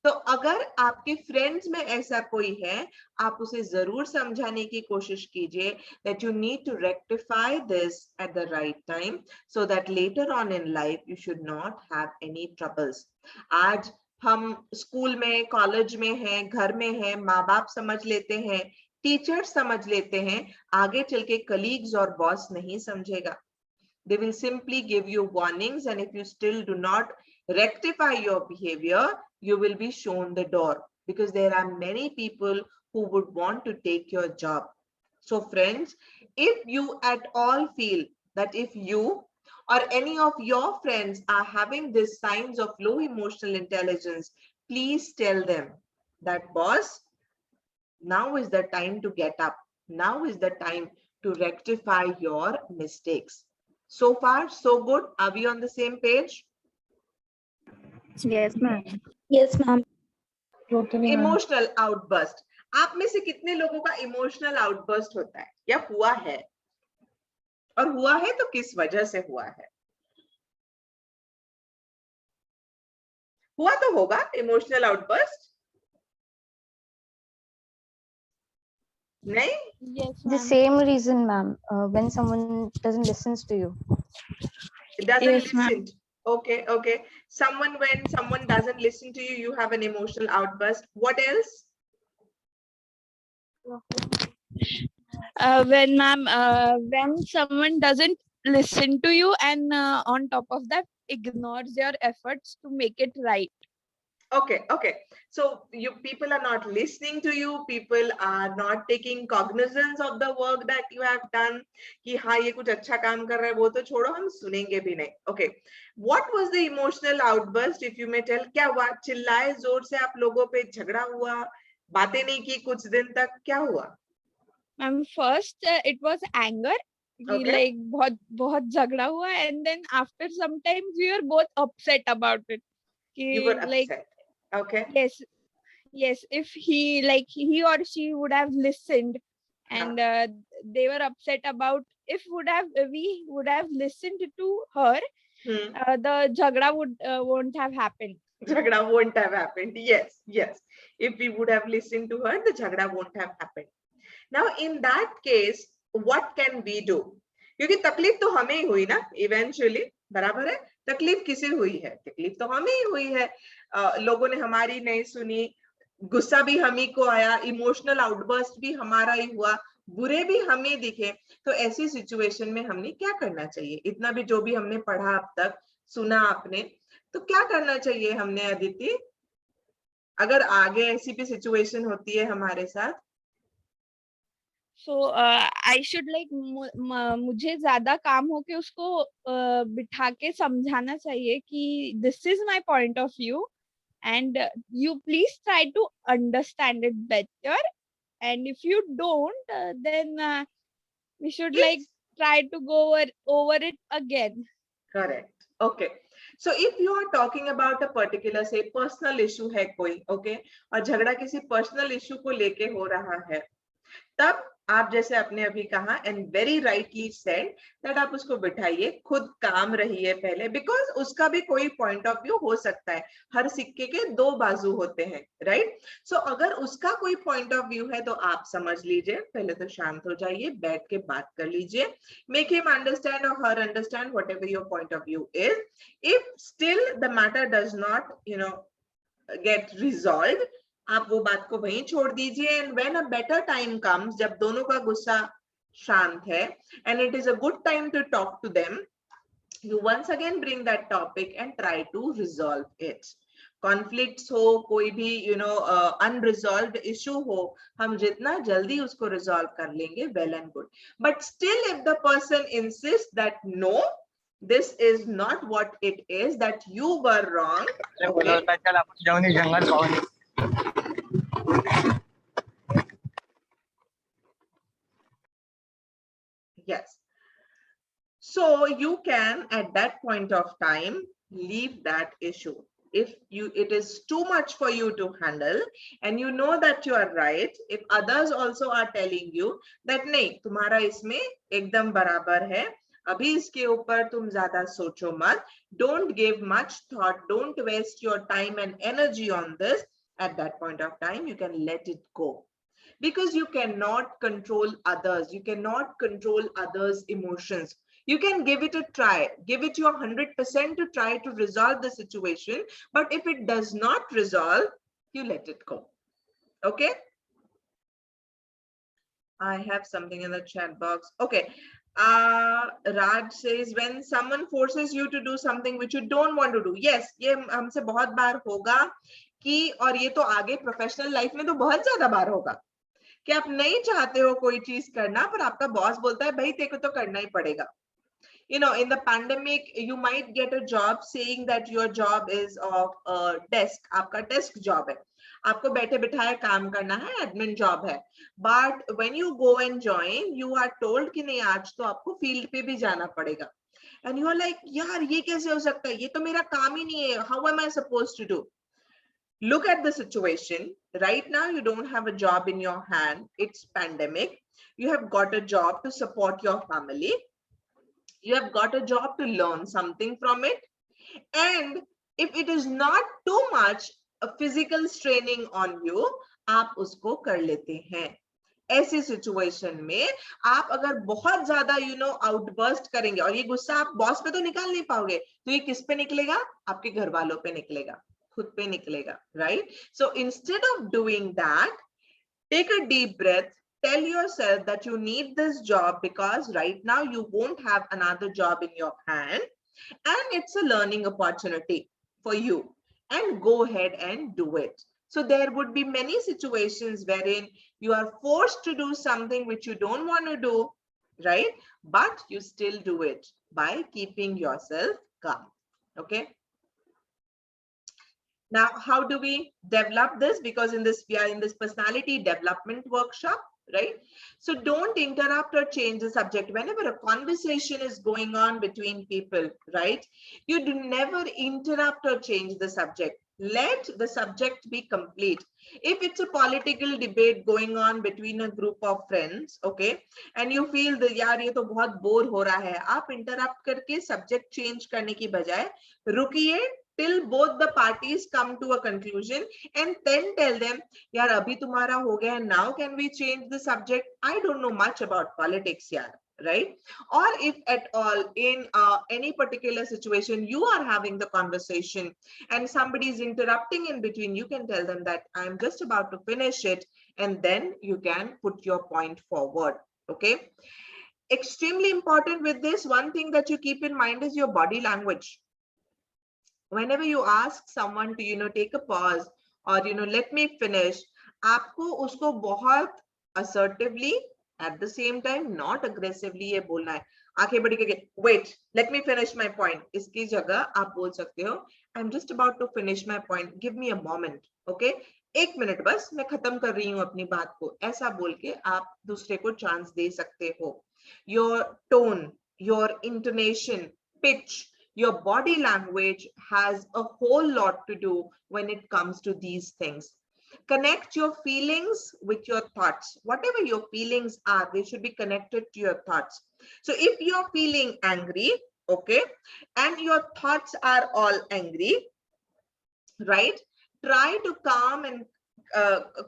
S1: तो अगर आपके फ्रेंड्स में ऐसा कोई है, आप उसे जरूर समझाने की कोशिश कीजिए that you need to rectify this at the right time, so that later on in life you should not have any troubles. आज हम स्कूल में, कॉलेज में हैं, घर में हैं, माँ बाप समझ लेते हैं टीचर समझ लेते हैं, आगे चल के कलीग्स और बॉस नहीं समझेगा. They will simply give you warnings, and if you still do not rectify your behavior, you will be shown the door, because there are many people who would want to take your job. So friends, if you at all feel that if you or any of your friends are having these signs of low emotional intelligence, please tell them that, boss, now is the time to get up. Now is the time to rectify your mistakes. So far, so good. Are we on the same page?
S3: Yes, ma'am.
S5: Yes, ma'am.
S2: Totally, ma'am.
S1: Emotional outburst. आप में से कितने लोगों का emotional outburst होता है या हुआ है? और हुआ है तो किस वजह से हुआ है? हुआ तो होगा इमोशनल आउटबर्स्ट, नहीं?
S3: Yes,
S6: The same reason, ma'am. When someone doesn't listens to you.
S1: It doesn't
S3: Yes, ma'am.
S1: listen. Okay, okay. When someone doesn't listen to you, you have an emotional outburst. What else?
S7: When someone doesn't listen to you and on top of that ignores your efforts to make it right.
S1: Okay, okay. So people are not listening to you. People are not taking cognizance of the work that you have done. कि हाँ ये कुछ अच्छा काम कर रहा है, वो तो छोड़ो, हम सुनेंगे भी नहीं. Okay. What was the emotional outburst, if you may tell? क्या हुआ? चिल्लाए जोर से आप लोगों पे, झगड़ा हुआ, बातें नहीं की कुछ दिन तक, क्या हुआ?
S7: First it was anger.
S1: Okay.
S7: Like बहुत झगड़ा हुआ, and then after some time we were both upset about it.
S1: You were
S7: Like
S1: upset. Okay.
S7: yes, if he or she would have listened, and they were upset about if we would have listened to her, the jhagda won't have happened.
S1: Jhagda won't have happened. Yes, yes. If we would have listened to her, the jhagda won't have happened. Now, in that case, what can we do? क्योंकि तकलीफ तो हमें ही हुई ना eventually, बराबर है? तकलीफ किसे हुई है? तकलीफ तो हमें ही हुई है. लोगों ने हमारी नहीं सुनी, गुस्सा भी हम ही को आया, इमोशनल आउटबर्स्ट भी हमारा ही हुआ, बुरे भी हमें दिखे. तो ऐसी सिचुएशन में हमने क्या करना चाहिए? इतना भी जो भी हमने पढ़ा अब तक, सुना आपने, तो क्या करना चाहिए हमने अदिति, अगर आगे ऐसी भी सिचुएशन होती है हमारे साथ?
S7: So I should मुझे ज्यादा काम हो के उसको बिठा के समझाना चाहिए कि this is my point of view and you please try to understand it better, and if you don't then we should try to go over it again.
S1: Correct. Okay. So if you are talking about a particular say personal issue है कोई, okay, और झगड़ा किसी personal issue को लेके हो रहा है, तब आप जैसे आपने अभी कहा and very rightly said that आप उसको बिठाइए, खुद काम रहिए पहले, because उसका भी कोई point of view हो सकता है, हर सिक्के के दो बाजू होते हैं, right? So अगर उसका कोई point of view है तो आप समझ लीजिए, पहले तो शांत हो जाइए, बैठ के बात कर लीजिए, make him understand or her understand whatever your point of view is. If still the matter does not, get resolved, आप वो बात को वहीं छोड़ दीजिए, and when a better time comes, जब दोनों का गुस्सा शांत है and it is a good time to talk to them, you once again bring that topic and try to resolve it. Conflicts हो, कोई भी unresolved issue हो, हम जितना जल्दी उसको resolve कर लेंगे, well and good. But still if the person insists that no, this is not what it is, that you were wrong, okay? Yes. So you can at that point of time leave that issue. If it is too much for you to handle and you know that you are right, if others also are telling you that नहीं, तुम्हारा इसमें एकदम बराबर है, अभी इसके ऊपर तुम ज्यादा सोचो मत, don't give much thought, don't waste your time and energy on this, at that point of time you can let it go. Because you cannot control others, you cannot control others' emotions. You can give it a try, give it your 100% to try to resolve the situation, but if it does not resolve, you let it go. Okay? I have something in the chat box. Okay. Raj says when someone forces you to do something which you don't want to do. Yes, ये हमसे बहुत बार होगा कि, और ये तो आगे professional life में तो बहुत ज्यादा बार होगा कि आप नहीं चाहते हो कोई चीज करना, पर आपका बॉस बोलता है भाई तेरे को तो करना ही पड़ेगा. You know, in the pandemic, you might get a job saying that your job is of a desk. आपका desk job है. आपको बैठे बिठाए काम करना है, admin job है. But when you go and join, you are told कि नहीं आज तो आपको field पे भी जाना पड़ेगा. And you are like, यार ये कैसे हो सकता है? ये तो मेरा काम ही नहीं है. How am I supposed to do? Look at the situation. Right now, you don't have a job in your hand. It's pandemic. You have got a job to support your family. You have got a job to learn something from it. And if it is not too much a physical straining on you, आप उसको कर लेते हैं. ऐसी situation में आप अगर बहुत ज्यादा आउटबर्स्ट करेंगे, और ये गुस्सा आप बॉस पे तो निकाल नहीं पाओगे, तो ये किस पे निकलेगा? आपके घर वालों पे निकलेगा, खुद पे निकलेगा, right? So instead of doing that, take a deep breath. Tell yourself that you need this job because right now you won't have another job in your hand, and it's a learning opportunity for you, and go ahead and do it. So there would be many situations wherein you are forced to do something which you don't want to do, right? But you still do it by keeping yourself calm. Okay. Now, how do we develop this? Because in this, we are in this personality development workshop, right? So don't interrupt or change the subject. Whenever a conversation is going on between people, right? You do never interrupt or change the subject. Let the subject be complete. If it's a political debate going on between a group of friends, okay, and you feel that यार ये तो बहुत bore हो रहा है, आप interrupt करके subject change करने की बजाय रुकिए till both the parties come to a conclusion, and then tell them, yaar abhi tumhara ho gaya, now can we change the subject? I don't know much about politics, yaar, right? Or if at all in any particular situation you are having the conversation and somebody is interrupting in between, you can tell them that I'm just about to finish it, and then you can put your point forward. Okay, extremely important with this, one thing that you keep in mind is your body language. Whenever you ask someone to take a pause or let me finish, आपको उसको बहुत assertively, at the same time not aggressively ये बोलना है. आंखें बड़ी करके wait, let me finish my point. इसकी जगह आप बोल सकते हो I'm just about to finish my point, give me a moment. Okay, एक मिनट बस, मैं खत्म कर रही हूँ अपनी बात को. ऐसा बोल के आप दूसरे को चांस दे सकते हो. Your tone, your intonation, pitch, your body language has a whole lot to do when it comes to these things. Connect your feelings with your thoughts. Whatever your feelings are, they should be connected to your thoughts. So if you're feeling angry, okay, and your thoughts are all angry, right? Try to calm and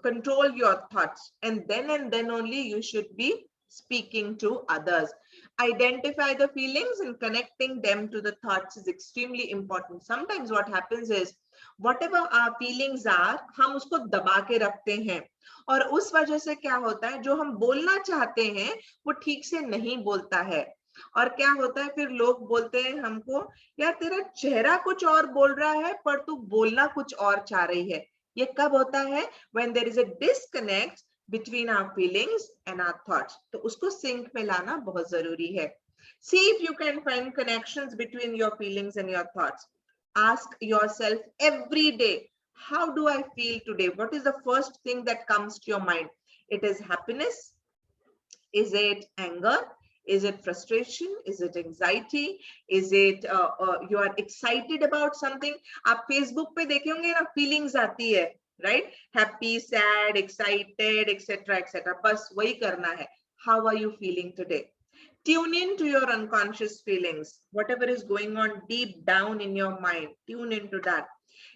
S1: control your thoughts, and then only you should be speaking to others. Identify the feelings and connecting them to the thoughts is extremely important. Sometimes what happens is whatever our feelings are, हम उसको दबा के रखते हैं, और उस वजह से क्या होता है, जो हम बोलना चाहते हैं वो ठीक से नहीं बोलता है. और क्या होता है, फिर लोग बोलते हैं हमको, यार तेरा चेहरा कुछ और बोल रहा है पर तू बोलना कुछ और चाह रही है. ये कब होता है? When there is a disconnect between our feelings and our thoughts. तो उसको sync में लाना बहुत जरूरी है. See if you can find connections between your feelings and your thoughts. Ask yourself every day, how do I feel today? What is the first thing that comes to your mind? It is happiness? Is it anger? Is it frustration? Is it anxiety? Is it you are excited about something? आप Facebook पे देखे होंगे ना, feelings आती है, right? Happy, sad, excited, etc., etc. बस वही करना है. How are you feeling today? Tune in to your unconscious feelings. Whatever is going on deep down in your mind, tune into that.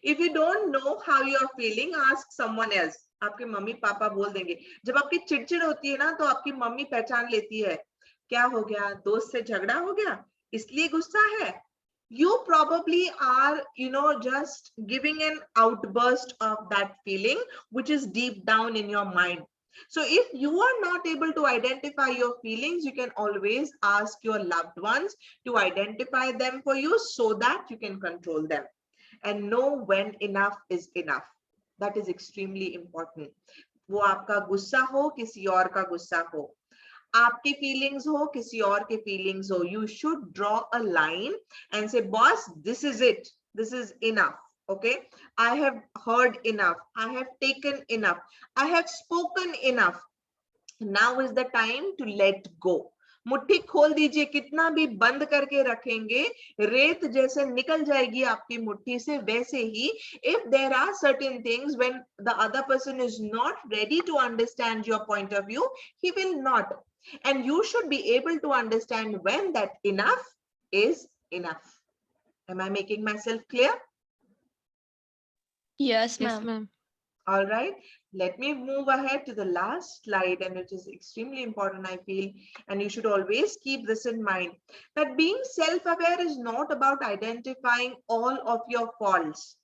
S1: If you don't know how you are feeling, ask someone else. आपके mummy papa बोल देंगे. जब आपकी चिड़चिड़ होती है ना, तो आपकी मम्मी पहचान लेती है. क्या हो गया? दोस्त से झगड़ा हो गया, इसलिए गुस्सा है. You probably are, just giving an outburst of that feeling, which is deep down in your mind. So if you are not able to identify your feelings, you can always ask your loved ones to identify them for you so that you can control them and know when enough is enough. That is extremely important. वो आपका गुस्सा हो, किसी और का गुस्सा हो, आपकी feelings हो, किसी और के feelings हो, you should draw a line and say, boss, this is it. This is enough. Okay, I have heard enough. I have taken enough. I have spoken enough. Now is the time to let go. मुट्ठी खोल दीजिए, कितना भी बंद करके रखेंगे रेत जैसे निकल जाएगी आपकी मुट्ठी से, वैसे ही if there are certain things when the other person is not ready to understand your point of view, he will not, and you should be able to understand when that enough is enough. Am I making myself clear?
S5: Yes,
S3: Yes,
S5: ma'am.
S3: ma'am.
S1: All right, let me move ahead to the last slide, and which is extremely important, I feel, and you should always keep this in mind, that being self-aware is not about identifying all of your faults,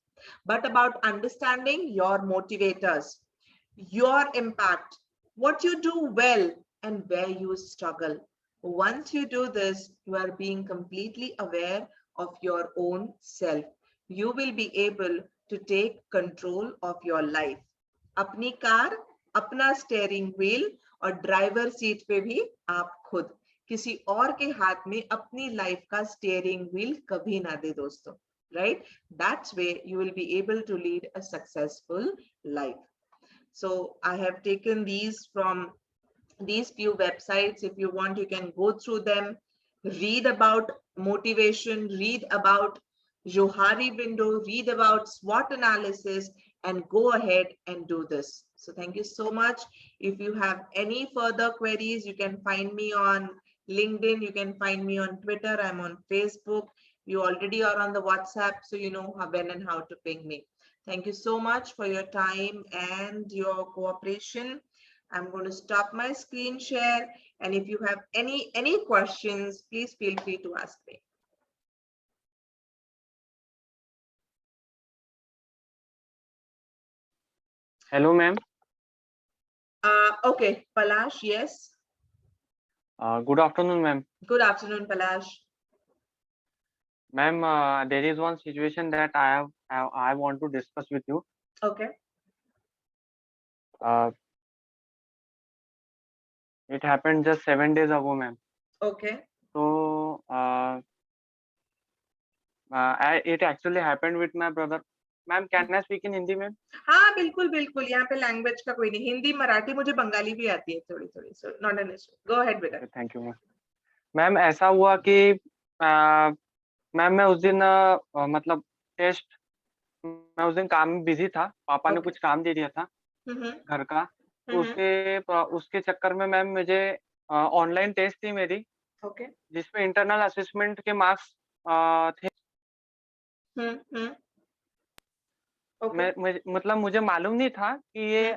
S1: but about understanding your motivators, your impact, what you do well, and where you struggle. Once you do this, you are being completely aware of your own self. You will be able to take control of your life. अपनी car, अपना steering wheel और driver seat पे भी आप खुद, किसी और के हाथ में अपनी लाइफ का स्टीयरिंग व्हील कभी ना दे दोस्तों. Right? That's where you will be able to lead a successful life. So I have taken these from these few websites. If you want, you can go through them, read about motivation, read about Johari window, read about SWOT analysis, and go ahead and do this. So thank you so much. If you have any further queries, you can find me on LinkedIn, you can find me on Twitter, I'm on Facebook. You already are on the WhatsApp, so you know how, when and how to ping me. Thank you so much for your time and your cooperation. I'm going to stop my screen share, and if you have any questions, please feel free to ask me.
S8: Hello, ma'am.
S1: Okay, Palash, yes.
S8: Good afternoon, ma'am.
S1: Good afternoon, Palash.
S8: Ma'am, there is one situation that I want to discuss with you.
S1: Okay.
S8: It happened just 7 days ago, ma'am.
S1: Okay.
S8: So it actually happened with my brother. Ma'am, can I speak in Hindi, ma'am?
S1: हाँ बिल्कुल बिल्कुल, यहाँ पे language का कोई नहीं, हिंदी मराठी, मुझे बंगाली भी आती है थोड़ी थोड़ी, so not an issue. Go ahead बेटा.
S8: Thank you, ma'am. मैम ऐसा हुआ कि मैम मैं उस दिन मतलब टेस्ट, मैं उस दिन काम में बिजी था, पापा ने
S1: Okay.
S8: कुछ काम दे दिया था घर का, तो उसके चक्कर में मैम मुझे ऑनलाइन टेस्ट थी मेरी,
S1: Okay.
S8: जिसमें इंटरनल असेसमेंट के मार्क्स थे.
S1: Okay.
S8: मतलब मुझे मालूम नहीं था कि ये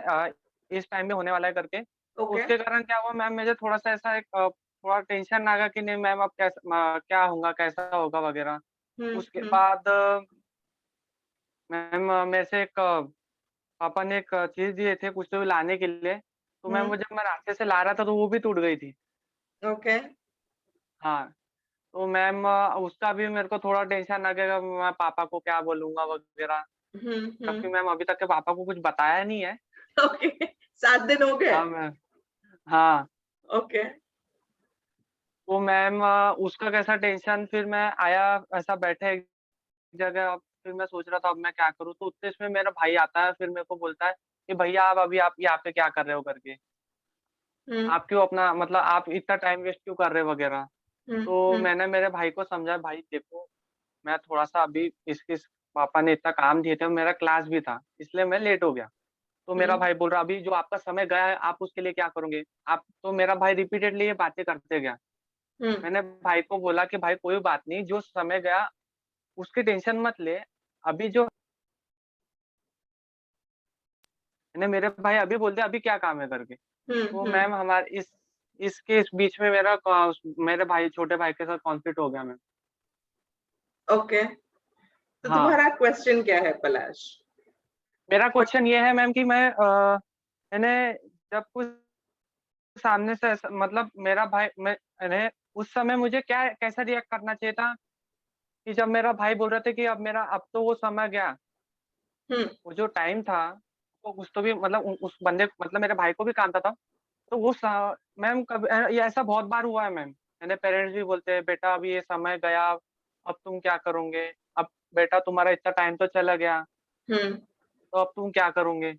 S8: इस टाइम में होने वाला है करके.
S1: Okay.
S8: उसके कारण क्या हुआ मैम, मुझे थोड़ा सा ऐसा एक थोड़ा टेंशन आ गया कि नहीं मैम अब क्या होगा, कैसा होगा वगैरह. उसके बाद मैम मेरे से एक पापा ने एक चीज दिए थे कुछ तो लाने के लिए, तो मैम जब मैं रास्ते से ला रहा था तो वो भी टूट गई थी.
S1: Okay.
S8: हाँ, तो मैम उसका भी मेरे को थोड़ा टेंशन आ गया, मैं पापा को क्या बोलूंगा वगैरह, क्योंकि मैम अभी तक के पापा को कुछ बताया नहीं है.
S1: Okay. 7 दिन हो गए.
S8: हाँ मैम. हाँ.
S1: Okay.
S8: तो मैम उसका कैसा टेंशन, फिर मैं आया ऐसा बैठे एक जगह, फिर मैं सोच रहा था अब मैं क्या करूँ, तो उतने इसमें मेरा भाई आता है, फिर मेरे को बोलता है कि भैया आप यहाँ पे क्या कर रहे हो करके, आप क्यों अपना मतलब आप इतना टाइम वेस्ट क्यों कर रहे हो वगैरह. तो मैंने मेरे भाई को समझाया, भाई देखो मैं थोड़ा सा अभी इसके पापा ने इतना काम दिए थे, मेरा क्लास भी था इसलिए मैं लेट हो गया. तो मेरा भाई बोल रहा अभी जो आपका समय गया है आप उसके लिए क्या करोगे आप. तो मेरा भाई रिपीटेडली ये बातें करते गया. मैंने भाई को बोला कि भाई कोई बात नहीं, जो समय गया उसकी टेंशन मत ले, अभी जो मेरे भाई अभी बोलते अभी क्या काम है करके. तो मैम हमारे इसके बीच में मेरे भाई छोटे भाई के साथ कॉन्फ्लिक्ट हो गया मैम.
S1: ओके. तो तुम्हारा क्वेश्चन क्या है पलाश?
S8: मेरा क्वेश्चन ये है मैम कि मैंने जब कुछ सामने से ऐसा मतलब मेरा भाई मैंने उस समय मुझे क्या कैसा रिएक्ट करना चाहिए था कि जब मेरा भाई बोल रहे थे कि अब तो वो समय गया,
S1: हम्म
S8: वो जो टाइम था वो कुछ तो भी मतलब उस बंदे मतलब मेरे भाई को भी काम था। तो वो मैम कभी ये ऐसा बहुत बार हुआ है मैम। मेरे पेरेंट्स भी बोलते हैं बेटा अभी ये समय गया, अब तुम क्या करोगे? अब बेटा तुम्हारा इतना टाइम तो चला गया,
S1: हम्म
S8: तो अब तुम क्या करोगे?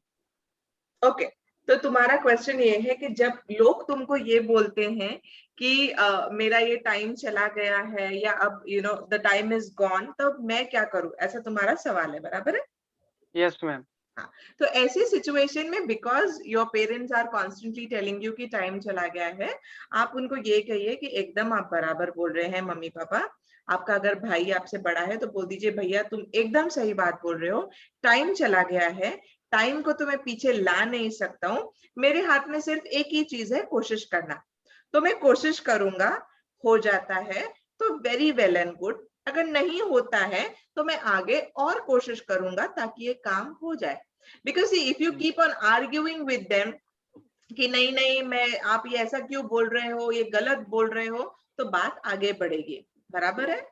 S1: ओके, तो तुम्हारा क्वेश्चन ये है कि जब लोग तुमको ये बोलते हैं कि मेरा ये टाइम चला गया है या अब द टाइम इज गॉन, तब मैं क्या करूं, ऐसा तुम्हारा सवाल है, बराबर है?
S8: Yes ma'am.
S1: हाँ, तो ऐसी सिचुएशन में because your parents are constantly telling you कि टाइम चला गया है, आप उनको ये कहिए कि एकदम आप बराबर बोल रहे हैं मम्मी पापा। आपका अगर भाई आपसे बड़ा है तो बोल दीजिए भैया तुम एकदम सही बात बोल रहे हो, टाइम चला गया है, टाइम को तो मैं पीछे ला नहीं सकता हूँ, मेरे हाथ में सिर्फ एक ही चीज है, कोशिश करना। तो मैं कोशिश करूंगा, हो जाता है तो वेरी वेल एंड गुड, अगर नहीं होता है तो मैं आगे और कोशिश करूंगा ताकि ये काम हो जाए। Because if you keep on arguing with them कि नहीं नहीं मैं आप ये ऐसा क्यों बोल रहे हो, ये गलत बोल रहे हो, तो बात आगे बढ़ेगी, बराबर है?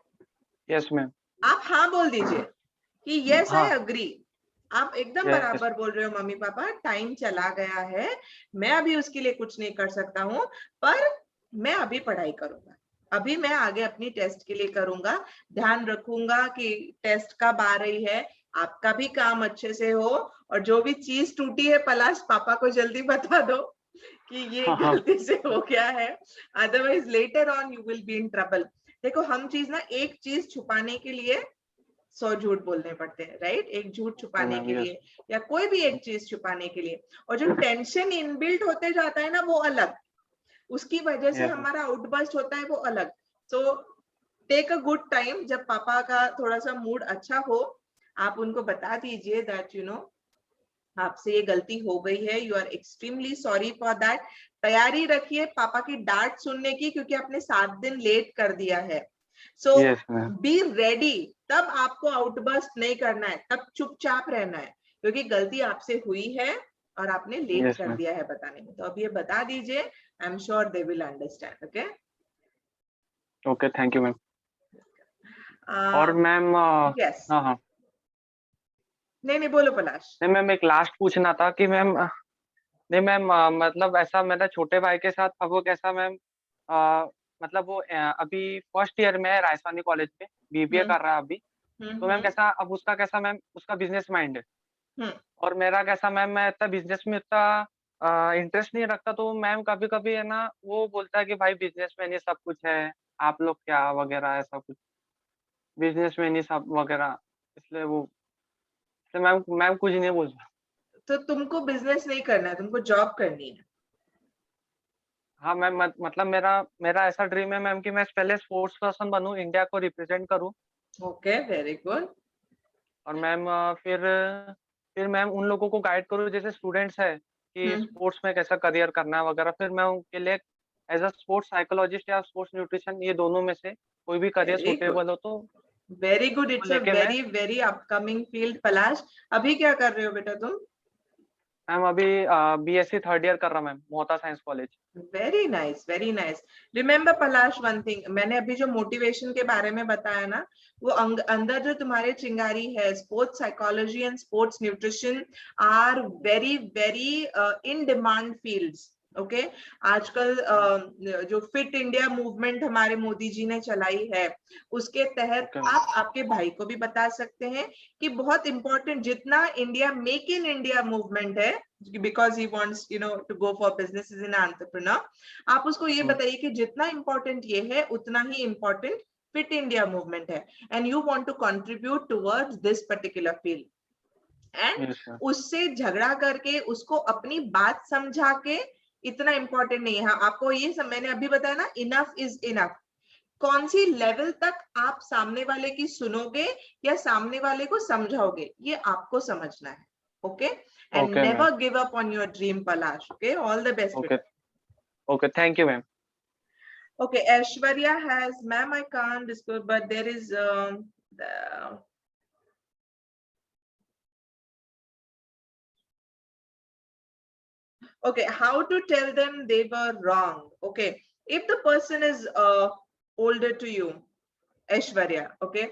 S8: Yes ma'am.
S1: आप हाँ बोल दीजिए कि यस आई
S8: हाँ।
S1: अग्री, आप एकदम
S8: यस।
S1: बराबर बोल रहे हो मम्मी पापा, टाइम चला गया है, मैं अभी उसके लिए कुछ नहीं कर सकता हूँ, पर मैं अभी पढ़ाई करूंगा, अभी मैं आगे अपनी टेस्ट के लिए करूंगा, ध्यान रखूंगा कि टेस्ट कब आ रही है, आपका भी काम अच्छे से हो, और जो भी चीज टूटी है पलाश पापा को जल्दी बता दो कि ये
S8: हाँ।
S1: गलती से हो गया है, otherwise later on you will be in trouble. देखो हम चीज ना, एक चीज छुपाने के लिए 100 झूठ बोलने पड़ते हैं, राइट? एक झूठ छुपाने
S8: मैम
S1: के
S8: यस।
S1: लिए या कोई भी एक चीज छुपाने के लिए, और जो टेंशन इनबिल्ट होते जाता है ना वो अलग, उसकी वजह से
S8: यस।
S1: हमारा आउटबर्स्ट होता है वो अलग। So take a good time, जब पापा का थोड़ा सा मूड अच्छा हो, आप उनको बता दीजिए दैट आपसे ये गलती हो गई है, you are extremely sorry for that. तैयारी रखिए पापा की डांट सुनने की, क्योंकि आपने 7 दिन लेट कर दिया है। So
S8: yes ma'am.
S1: Be ready, तब आपको आउटबर्स्ट नहीं करना है, तब चुपचाप रहना है, क्योंकि गलती आपसे हुई है और आपने लेट
S8: यस
S1: कर
S8: मैम।
S1: दिया है बताने में। तो अब ये बता दीजिए, I am sure they will understand. Okay,
S8: okay thank you ma'am. और मैम
S1: यस,
S8: हाँ हाँ।
S1: नहीं नहीं बोलो पलाश।
S8: नहीं मैम, एक लास्ट पूछना था कि मैम नहीं मैम मतलब ऐसा मेरा छोटे भाई के साथ अब वो कैसा मैम मतलब वो अभी फर्स्ट ईयर में है राजस्थानी कॉलेज में, बीबीए
S1: हम्म
S8: कर रहा है अभी। तो मैम
S1: हम्म
S8: कैसा अब उसका कैसा मैम, उसका बिजनेस माइंड है
S1: हम्म
S8: और मेरा कैसा मैम, मैं इतना बिजनेस में इतना इंटरेस्ट नहीं रखता। तो मैम कभी कभी है ना वो बोलता है कि भाई बिजनेस में नहीं सब कुछ है, आप लोग क्या वगैरह ऐसा कुछ, बिजनेस में नहीं सब वगैरह, इसलिए वो, इसलिए मैम मैम कुछ नहीं बोल।
S1: तो तुमको बिजनेस नहीं करना है, तुमको जॉब करनी है।
S8: हाँ मैम मतलब मेरा मेरा ऐसा ड्रीम है मैम कि मैं पहले स्पोर्ट्स पर्सन बनूं, इंडिया को रिप्रेजेंट करूं।
S1: Okay, very good.
S8: और मैम फिर मैम उन लोगों को गाइड करूं जैसे स्टूडेंट्स है कि
S1: हम्म
S8: स्पोर्ट्स में कैसा करियर करना है वगैरह। फिर मैं उनके लिए एज अ स्पोर्ट्स साइकोलॉजिस्ट या स्पोर्ट्स न्यूट्रिशन, ये दोनों में से कोई भी करियर
S1: वेरी गुड,
S8: सूटेबल हो तो
S1: वेरी गुड,
S8: वो
S1: इट्स अ
S8: लेके मैं।
S1: Very very upcoming field. Palash, अभी क्या कर रहे हो बेटा तुम?
S8: मैम अभी बीएससी थर्ड ईयर कर रहा ma'am, Mohta science college.
S1: Very nice, very nice. Remember Palash, one thing, मैंने अभी जो मोटिवेशन के बारे में बताया ना, वो अंदर जो तुम्हारे चिंगारी है, sports psychology and sports nutrition are very very in demand fields. Okay, आजकल जो फिट इंडिया मूवमेंट हमारे मोदी जी ने चलाई है, उसके तहत
S8: ओके
S1: आप आपके भाई को भी बता सकते हैं कि बहुत इंपॉर्टेंट, जितना India make in India movement है, because he wants to go for business as an entrepreneur, आप उसको ये
S8: मैम।
S1: बताइए कि जितना important ये है उतना ही important फिट इंडिया मूवमेंट है, and you want to contribute towards this particular field, and
S8: yes ma'am.
S1: उससे झगड़ा करके उसको अपनी बात समझा के इतना important नहीं है। हाँ, आपको ये सब मैंने अभी बताया ना, इनफ इज इनफ। कौन सी लेवल तक आप सामने वाले की सुनोगे या सामने वाले को समझाओगे, ये आपको समझना है। Okay, and
S8: okay ma'am.
S1: Never give up on your dream Palash. Okay, all the best
S8: okay.
S1: बेटा।
S8: Okay thank you ma'am.
S1: Okay, Aishwarya has, ma'am, I can't disclose, but there is Okay, how to tell them they were wrong? Okay, if the person is older to you, Aishwarya, okay,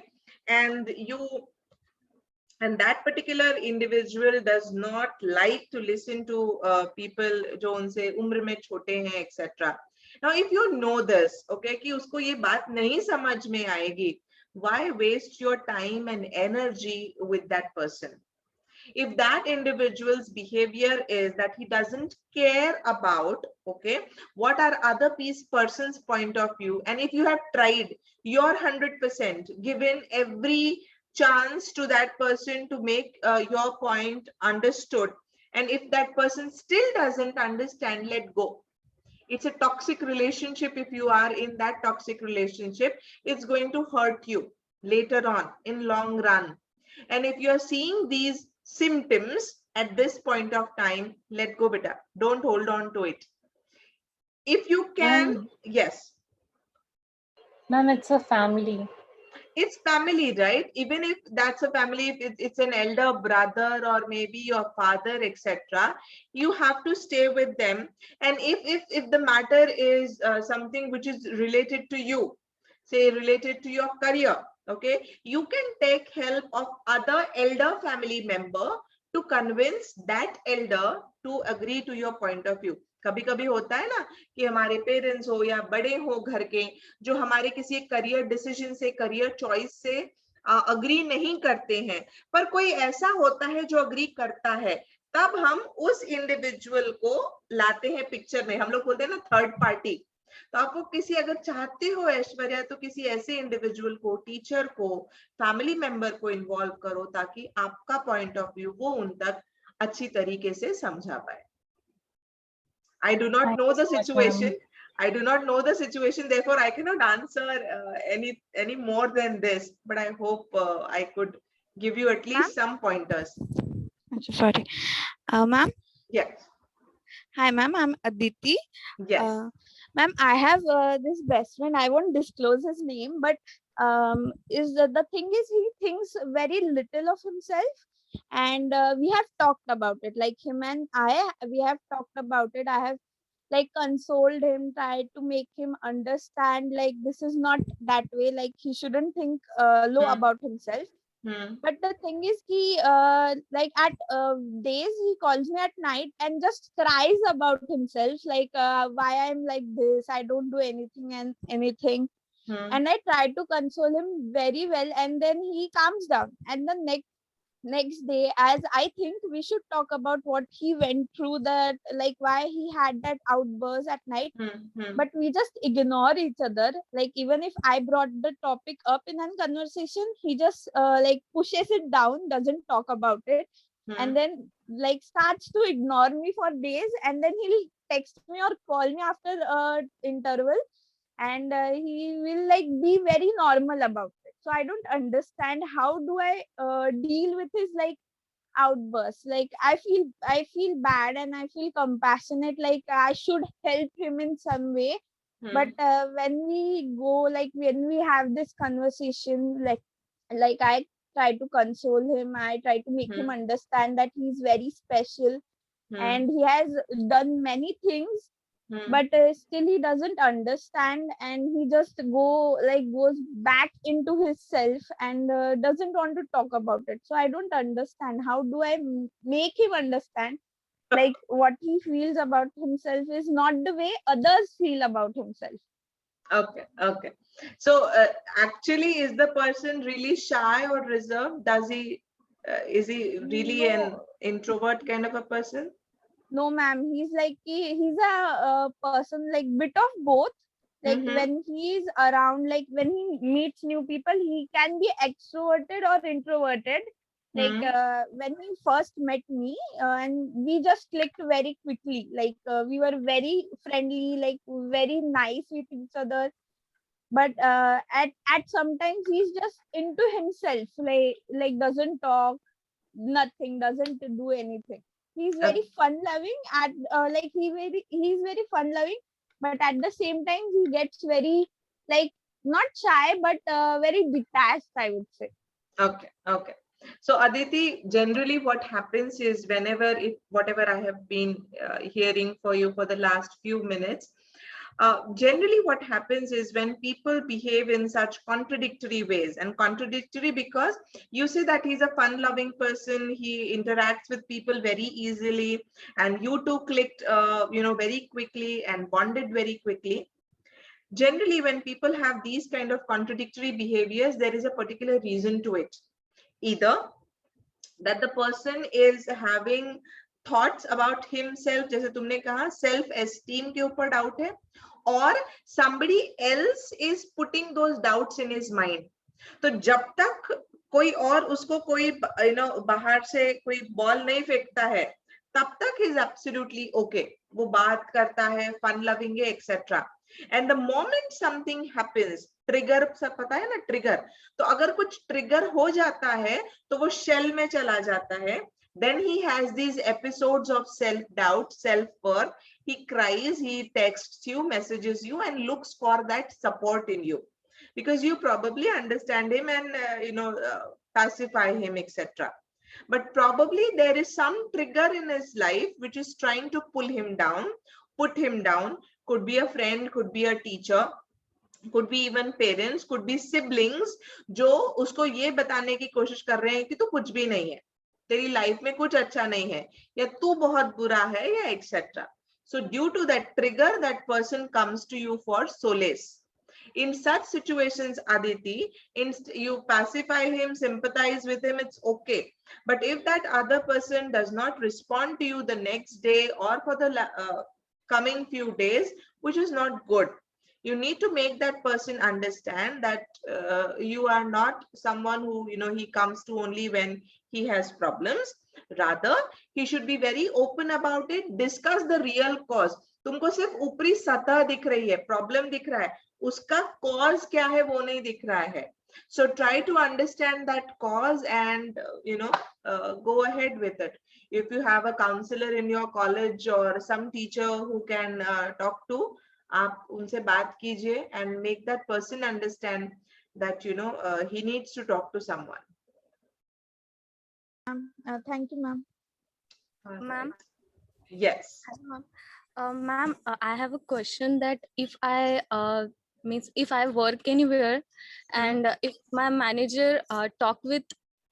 S1: and that particular individual does not like to listen to people जो उनसे उम्र में छोटे हैं, etc. Now, if you know this, okay, कि उसको ये बात नहीं समझ में आएगी, why waste your time and energy with that person? If that individual's behavior is that he doesn't care about, okay, what are other person's point of view, and if you have tried your 100%, given every chance to that person to make your point understood, and if that person still doesn't understand, let go. It's a toxic relationship. If you are in that toxic relationship, it's going to hurt you later on in long run. And if you're seeing these symptoms at this point of time, let go, beta. Don't hold on to it. If you can, yes.
S4: Ma'am, it's a family.
S1: It's family, right? Even if that's a family, if it's an elder brother or maybe your father, etc., you have to stay with them. And if the matter is something which is related to you, say related to your career, okay, you can take help of other elder family member to convince that elder to agree to your point of view. कभी कभी होता है ना कि हमारे parents हो या बड़े हो घर के, जो हमारे किसी करियर डिसीजन से, करियर चॉइस से अग्री नहीं करते हैं, पर कोई ऐसा होता है जो अग्री करता है, तब हम उस इंडिविजुअल को लाते हैं पिक्चर में. हम लोग बोलते हैं ना थर्ड पार्टी. तो आप वो किसी अगर चाहते हो ऐश्वर्या, तो किसी ऐसे इंडिविजुअल को, टीचर को, फैमिली मेंबर को इन्वॉल्व करो ताकि आपका पॉइंट ऑफ व्यू वो उन तक अच्छी तरीके से समझा पाए. I do not know the situation. I do not know the situation. Therefore, I cannot answer any more than this. But I hope I could give you at least some pointers.
S7: Sorry, ma'am.
S1: Yes.
S7: Hi, ma'am. I'm Aditi.
S1: Yes.
S7: Ma'am, I have this best friend. I won't disclose his name, but the thing is, he thinks very little of himself, and we have talked about it. Like him and we have talked about it. I have like consoled him, tried to make him understand like this is not that way. Like he shouldn't think low about himself. But the thing is, he like at days he calls me at night and just cries about himself, like why I'm like this, I don't do anything and anything. And I try to console him very well, and then he calms down. And the next day, as I think we should talk about what he went through, that like why he had that outburst at night. But we just ignore each other. Like even if I brought the topic up in a conversation, he just like pushes it down, doesn't talk about it, and then like starts to ignore me for days, and then he'll text me or call me after interval, and he will like be very normal about it. So I don't understand how do I deal with his like outbursts. Like I feel bad and I feel compassionate, like I should help him in some way. But when we go, like when we have this conversation, like I try to console him, I try to make him understand that he's very special and he has done many things, but still he doesn't understand, and he just goes back into his self and doesn't want to talk about it. So I don't understand how do I make him understand like what he feels about himself is not the way others feel about himself.
S1: Okay. So actually, is the person really shy or reserved? Is he really an introvert kind of a person?
S7: No, ma'am. He's like he's a person like bit of both. Like when he's around, like when he meets new people, he can be extroverted or introverted. Like when he first met me, and we just clicked very quickly. Like we were very friendly, like very nice with each other. But at sometimes he's just into himself, like doesn't talk, nothing, doesn't do anything. He's very fun loving at like he's very fun loving, but at the same time he gets very like not shy but very detached, I would say.
S1: Okay. So Aditi, generally what happens is whatever I have been hearing for you for the last few minutes, generally what happens is when people behave in such contradictory ways, and contradictory because you say that he's a fun loving person, he interacts with people very easily, and you two clicked very quickly and bonded very quickly. Generally when people have these kind of contradictory behaviors, there is a particular reason to it. Either that the person is having thoughts about himself, जैसे तुमने कहा self esteem के ऊपर doubt है, or somebody else is putting those doubts in his mind. तो जब तक कोई और उसको कोई बाहर से कोई बॉल नहीं फेंकता है, तब तक is absolutely okay, वो बात करता है, fun loving है, etc. And the moment something happens, trigger सब पता है ना, ट्रिगर, तो अगर कुछ ट्रिगर हो जाता है तो वो शेल में चला जाता है. Then he has these episodes of self doubt, self worth. He cries, he texts you, messages you, and looks for that support in you, because you probably understand him and pacify him, etc. But probably there is some trigger in his life which is trying to pull him down, put him down. Could be a friend, could be a teacher, could be even parents, could be siblings, जो उसको ये बताने की कोशिश कर रहे हैं कि तू कुछ भी नहीं है, तेरी लाइफ में कुछ अच्छा नहीं है, या तू बहुत बुरा है, या etc. So due to that trigger, that person comes to you for solace. In such situations, Aditi, you pacify him, sympathize with him, it's okay. But if that other person does not respond to you the next day or for the coming few days, which is not good, you need to make that person understand that you are not someone who he comes to only when he has problems. Rather, he should be very open about it, discuss the real cause. तुमको सिर्फ ऊपरी सतह दिख रही है, problem दिख रहा है, उसका कॉज क्या है वो नहीं दिख रहा है. So try to understand that cause and go ahead with it. If you have a counselor in your college or some teacher who can talk to, आप उनसे बात कीजिए and make that person understand that he needs to talk to someone.
S7: Thank you, ma'am.
S9: Ma'am.
S1: Yes.
S9: Ma'am, I have a question that if I if I work anywhere and if my manager talk with,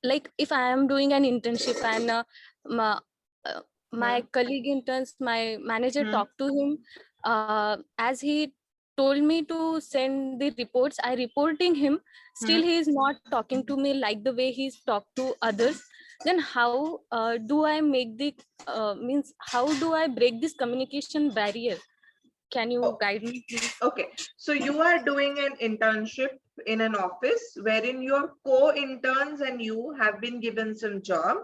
S9: like if I am doing an internship and my colleague interns, my manager talk to him, as he told me to send the reports, I reporting him, still he is not talking to me like the way he's talked to others. Then how do I make the how do I break this communication barrier? Can you guide me, please?
S1: Okay, so you are doing an internship in an office wherein your co-interns and you have been given some job,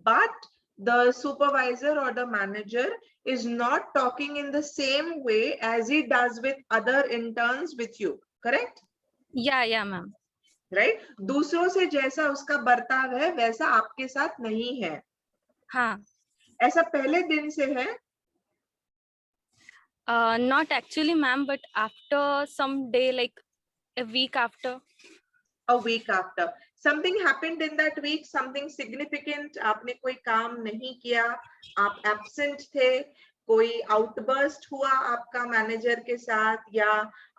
S1: but the supervisor or the manager is not talking in the same way as he does with other interns with you, correct?
S9: Yeah, ma'am.
S1: Right? दूसरों से जैसा उसका बर्ताव है वैसा आपके साथ नहीं है.
S9: हाँ.
S1: ऐसा पहले दिन से है?
S9: Not actually, ma'am, but after some day, like a week after.
S1: A week after. Something happened in that week, something significant. आपने कोई काम नहीं किया, आप absent थे, कोई outburst हुआ आपका मैनेजर के साथ, या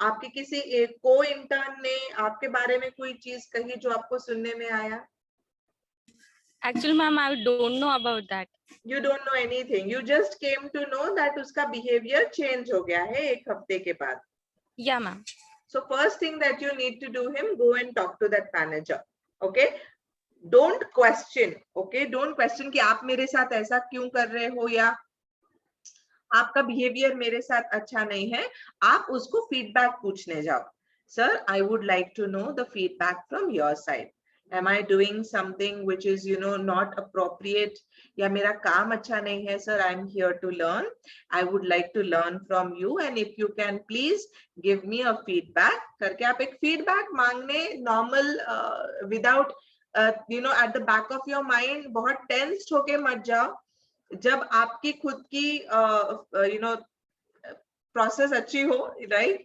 S1: आपके किसी एक co-intern ने आपके बारे में कोई चीज कही जो आपको सुनने में आया?
S9: Actually, ma'am, I don't know about that.
S1: You don't know anything. You just came to know that उसका behavior change हो गया है एक हफ्ते के बाद.
S9: Yeah, ma'am.
S1: So first thing that you need to do him, go and talk to that manager. Okay? Don't question. Okay? Don't question कि आप मेरे साथ ऐसा क्यों कर रहे हो या आपका behavior मेरे साथ अच्छा नहीं है. आप उसको feedback पूछने जाओ. Sir, I would like to know the feedback from your side. Am I doing something which is not appropriate? या मेरा काम अच्छा नहीं है, sir, I'm here to learn. I would like to learn from you, and if you can please give me a feedback. करके आप एक feedback मांगने normal without at the back of your mind बहुत tensed होके मत जाओ. जब आपकी खुद की process अच्छी हो, right?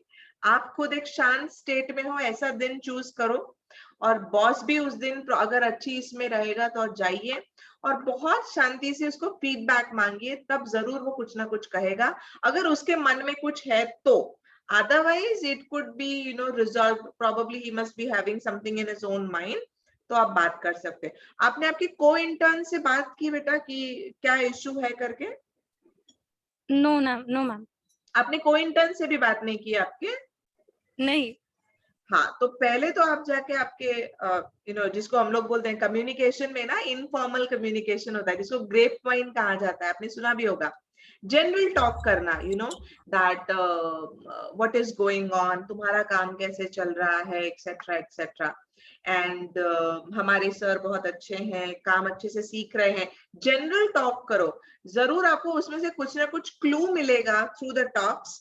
S1: आप खुद एक शांत state में हो, ऐसा दिन choose करो. और बॉस भी उस दिन अगर अच्छी इसमें रहेगा तो जाइए और बहुत शांति से उसको फीडबैक मांगिए, तब जरूर वो कुछ ना कुछ कहेगा, अगर उसके मन में कुछ है तो। Otherwise it could be resolve, probably he must be having something in his own mind, तो आप बात कर सकते हैं। आपने आपकी को इंटर्न से बात की बेटा कि क्या इश्यू है करके?
S9: No ma'am.
S1: आपने को इंटर्न से भी बात नहीं की आपके?
S9: नहीं।
S1: हाँ, तो पहले तो आप जाके आपके जिसको हम लोग बोलते हैं कम्युनिकेशन में ना, इनफॉर्मल कम्युनिकेशन होता है, जिसको ग्रेप वाइन कहा जाता है, आपने सुना भी होगा। जनरल टॉक करना, that what is going on, तुम्हारा काम कैसे चल रहा है, एक्सेट्रा एक्सेट्रा। एंड हमारे सर बहुत अच्छे हैं, काम अच्छे से सीख रहे हैं। जनरल टॉक करो, जरूर आपको उसमें से कुछ ना कुछ क्लू मिलेगा through the talks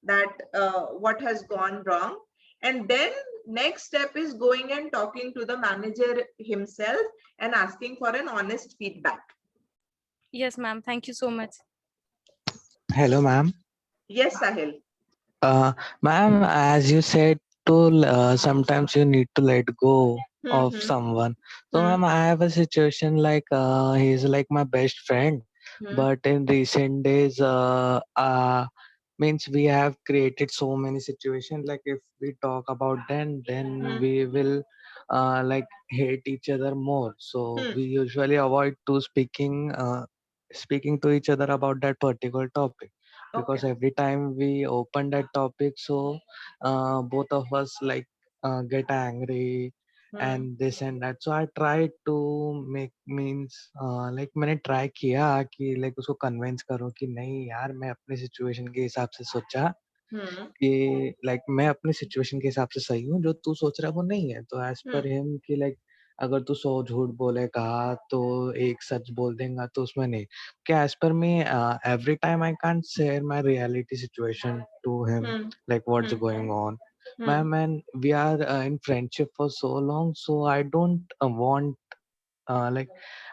S1: that what has gone wrong. And then next step is going and talking to the manager himself and asking for an honest feedback.
S9: Yes ma'am, thank you so much.
S10: Hello, ma'am.
S1: Yes, Sahil.
S10: Ma'am, as you said, sometimes you need to let go of
S1: Mhm.
S10: someone. So, ma'am, I have a situation like he's like my best friend, but in recent days, means we have created so many situations. Like if we talk about then we will like hate each other more. So we usually avoid to speaking to each other about that particular topic. Because every time we open that topic, so both of us like get angry and this and that. So I tried to make means like मैंने try किया कि like उसको convince करूँ कि नहीं यार, मैं अपने situation के हिसाब से सोचा कि like मैं अपने situation के हिसाब से सही हूँ, जो तू सोच रहा है वो नहीं है। तो as per him कि like अगर तू 100 झूठ बोलेगा तो एक सच बोल देगा तो उसमें नहीं। कि as per me every time I can't share my reality situation to him, like what's going on. Man, we are in friendship for so long, so I don't want like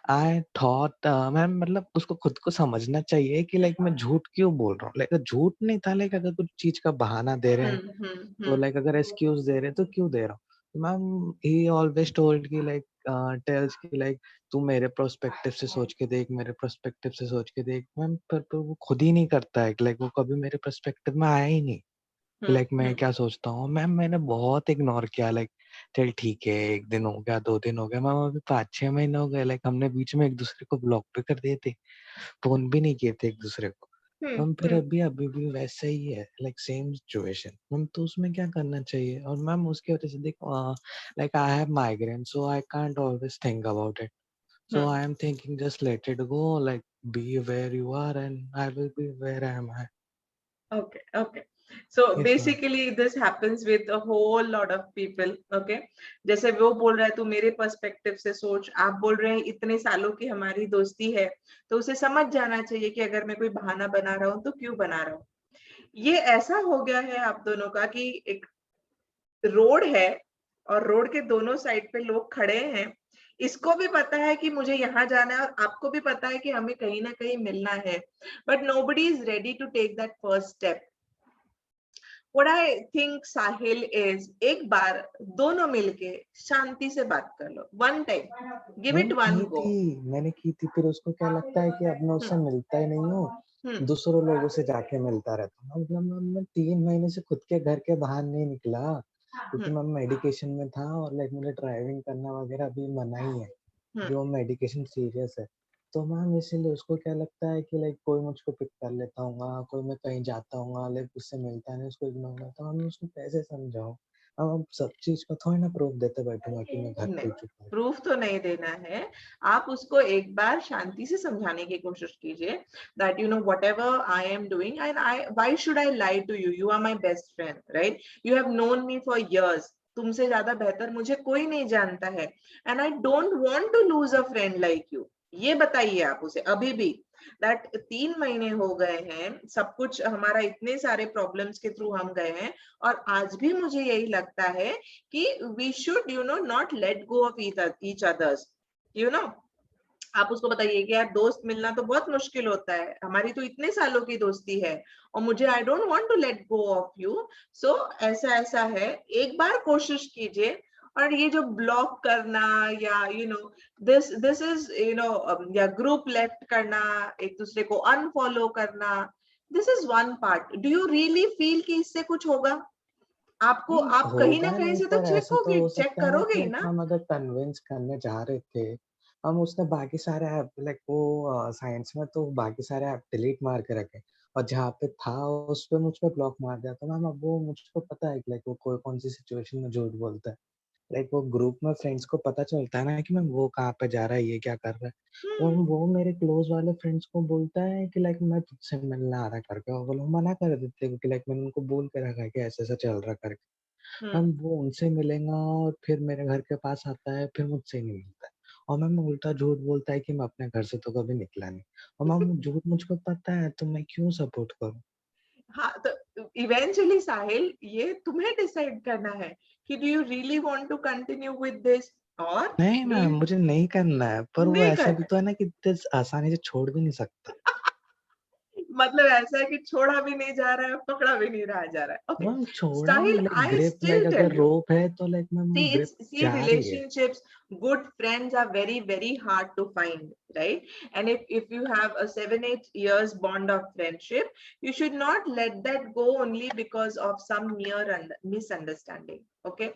S10: I thought ma'am मतलब उसको खुद को समझना चाहिए कि like मैं झूठ क्यों बोल रहा हूँ। like झूठ नहीं था, like अगर कुछ चीज का बहाना दे रहे हैं तो like अगर excuse दे रहे हैं तो क्यों दे रहा हूँ। मैम he always told कि like tells कि like तू मेरे पर्सपेक्टिव से सोच के देख, मेरे पर्सपेक्टिव से सोच के देख। मैम पर वो खुद ही नहीं करता है, like वो कभी मेरे पर्सपेक्टिव में आया ही नहीं। लाइक मैं क्या सोचता हूँ। मैम मैंने बहुत इग्नोर किया, लाइक चल ठीक है, 1 दिन हो गया, 2 दिन हो गया। मैम अभी 5-6 महीने हो गए, लाइक हमने बीच में एक दूसरे को ब्लॉक भी कर दिए थे, फोन भी नहीं किए थे एक दूसरे को। मैम फिर अभी भी वैसा ही है, लाइक सेम सिचुएशन। मैम तो उसमें क्या करना चाहिए? और मैम उसकी वजह से देखो like I have migraine, so I can't always think about it. So I am thinking just let it go, like be where you are and I will be where I am.
S1: Okay. So
S10: Yes, ma'am.
S1: basically this happens with a whole lot of people. Okay, जैसे वो बोल रहा है तू मेरे perspective से सोच, आप बोल रहे हैं इतने सालों की हमारी दोस्ती है तो उसे समझ जाना चाहिए कि अगर मैं कोई बहाना बना रहा हूँ तो क्यों बना रहा हूँ। ये ऐसा हो गया है आप दोनों का कि एक रोड है और रोड के दोनों साइड पे लोग खड़े हैं। इसको भी पता है कि मुझे यहाँ जाना है और आपको भी पता है कि हमें कहीं ना कहीं मिलना है, but nobody is ready to take that first step. What I think, Sahil, is एक बार दोनों मिलके शांति से बात कर लो, one time, give it one go.
S10: मैंने की थी, फिर उसको क्या लगता है कि अब मैं उससे मिलता ही नहीं हूँ, दूसरों लोगों से जाके मिलता रहता हूँ। मतलब मैं 3 महीने से खुद के घर के बाहर नहीं निकला क्योंकि मैं मेडिकेशन में था और लाइक मुझे ड्राइविंग करना वगैरह अभी मना ही है, जो मेडिकेशन सीरियस है। तो मैम इसीलिए उसको क्या लगता है कि लाइक कोई मुझको पिक कर लेता हूँ, कोई मैं कहीं जाता हूँ, लाइक उससे मिलता नहीं, उसको इग्नोर करता हूँ। मैं उसको कैसे समझाऊँ? अब सब चीज का थोड़ी ना प्रूफ देते बैठूंगा कि मैं घर खुल चुका हूँ।
S1: प्रूफ तो नहीं देना है, आप उसको एक बार शांति से समझाने की कोशिश कीजिए that you know whatever I am doing and why should I lie to you? You are my best friend, right? You have known me for years. तुमसे ज्यादा बेहतर मुझे कोई नहीं जानता है and I don't want to lose a friend like you. ये बताइए आप उसे अभी भी दैट 3 महीने हो गए हैं, सब कुछ हमारा इतने सारे प्रॉब्लम्स के थ्रू हम गए हैं और आज भी मुझे यही लगता है कि we should not let go of each others. आप उसको बताइए कि यार दोस्त मिलना तो बहुत मुश्किल होता है, हमारी तो इतने सालों की दोस्ती है और मुझे I don't want to let go off you, so ऐसा है। एक बार कोशिश कीजिए और ये जो ब्लॉक करना या दिस इज या ग्रुप लेफ्ट करना, एक दूसरे को अनफॉलो करना, this is one part. Do you really feel कि इससे कुछ होगा आपको? आप कहीं ना
S10: होगा
S1: कहीं
S10: नहीं,
S1: से तो
S10: पर ऐसा तो
S1: चेकोगे,
S10: हो
S1: चेक
S10: सकता है ना
S1: करोगे
S10: कि
S1: ही
S10: लाइक
S1: ना.
S10: हम अगर कन्विंस करने जा रहे थे, हम उसने बाकी सारे ऐप लाइक वो साइंस में तो बाकी सारे ऐप डिलीट मार के रखे, और जहाँ पे था उस पे मुझ पे ब्लॉक मार दिया, तो मैम अब वो मुझको पता है कि लाइक वो कोई कौन सी सिचुएशन में झूठ बोलता है। लाइक वो ग्रुप में फ्रेंड्स को पता चलता है ना कि मैम वो कहाँ पे जा रहा है, ये क्या कर रहा है। वो मेरे क्लोज वाले फ्रेंड्स को बोलता है कि लाइक मैं तुझसे मिलने आ रहा करके, और वो लोग मना कर देते हैं क्योंकि लाइक मैंने उनको बोल के रखा है कि ऐसा ऐसा चल रहा करके। मैम वो उनसे मिलेगा और फिर मेरे घर के पास आता है, फिर मुझसे नहीं मिलता है, और मैम उल्टा झूठ बोलता है कि मैं अपने घर से तो कभी निकला नहीं, और मैम झूठ मुझको पता है, तो मैं क्यों सपोर्ट करूँ?
S1: हाँ, तो इवेंचुअली साहिल, ये तुम्हें डिसाइड करना है कि do you really want to continue with this, और
S10: नहीं
S1: डू
S10: मैम,
S1: यू
S10: मुझे नहीं करना है, पर वो
S1: नहीं
S10: ऐसा भी
S1: करना
S10: तो है ना कि इतने आसानी से छोड़ भी नहीं सकता।
S1: मतलब ऐसा है कि छोड़ा भी नहीं जा रहा है, पकड़ा भी नहीं रहा जा रहा है. ओके
S10: मैम छोड़ा नहीं,
S1: Sahil,
S10: like
S1: I
S10: grip, like
S1: still tell
S10: अगर
S1: यू,
S10: रोप है तो लाइक मैम वो ग्रिप
S1: see
S10: जा रही है।
S1: relationships, good friends are very very hard to find, right? And if you have a 7-8 years bond of friendship, you should not let that go only because of some mere misunderstanding. Okay,